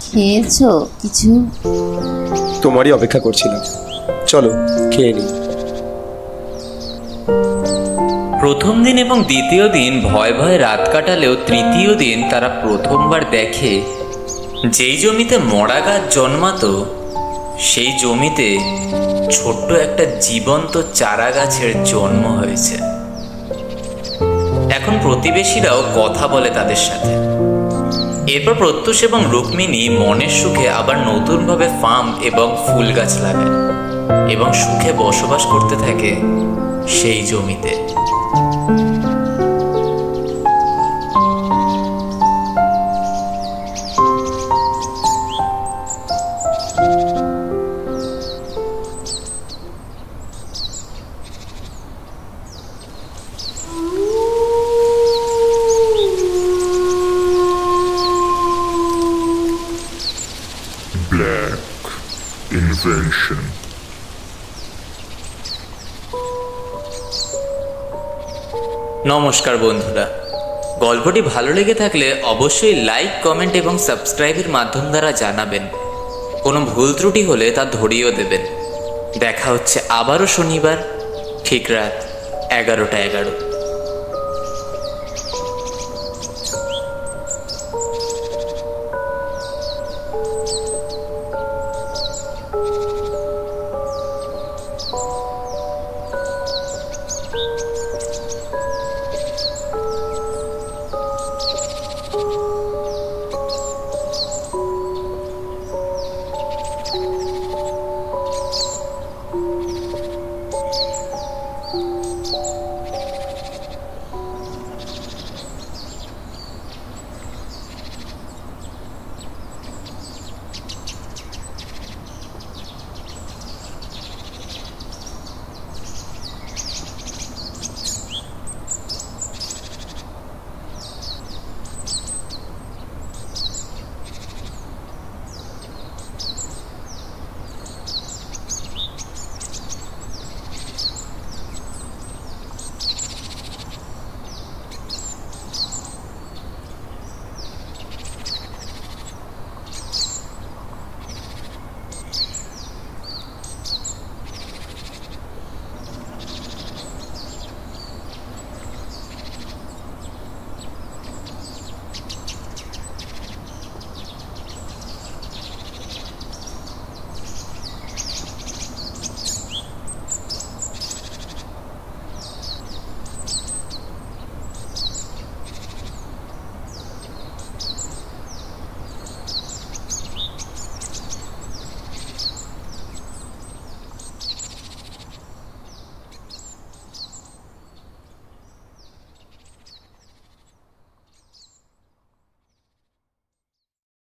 খেয়েছো কিছু? তোমারই অপেক্ষা করছিলাম, চলো খেয়ে নিই। প্রথম দিন এবং দ্বিতীয় দিন ভয় ভয়ে রাত কাটালেও তৃতীয় দিন তারা প্রথমবার দেখে যেই জমিতে মরা গাছ জন্মাতো সেই জমিতে ছোট্ট একটা জীবন্ত চারা গাছের জন্ম হয়েছে। এখন প্রতিবেশীরাও কথা বলে তাদের সাথে। এরপর প্রত্যুষ এবং রুক্মিণী মনের সুখে আবার নতুনভাবে ফার্ম এবং ফুল গাছ লাগায় এবং সুখে বসবাস করতে থাকে সেই জমিতে। Black Invention. নমস্কার বন্ধুরা, গল্পটি ভালো লেগে থাকলে অবশ্যই লাইক, কমেন্ট এবং সাবস্ক্রাইবের মাধ্যম দ্বারা জানাবেন। কোনো ভুল ত্রুটি হলে তা ধরিয়েও দেবেন। দেখা হচ্ছে আবারও শনিবার ঠিক রাত 11টা 11।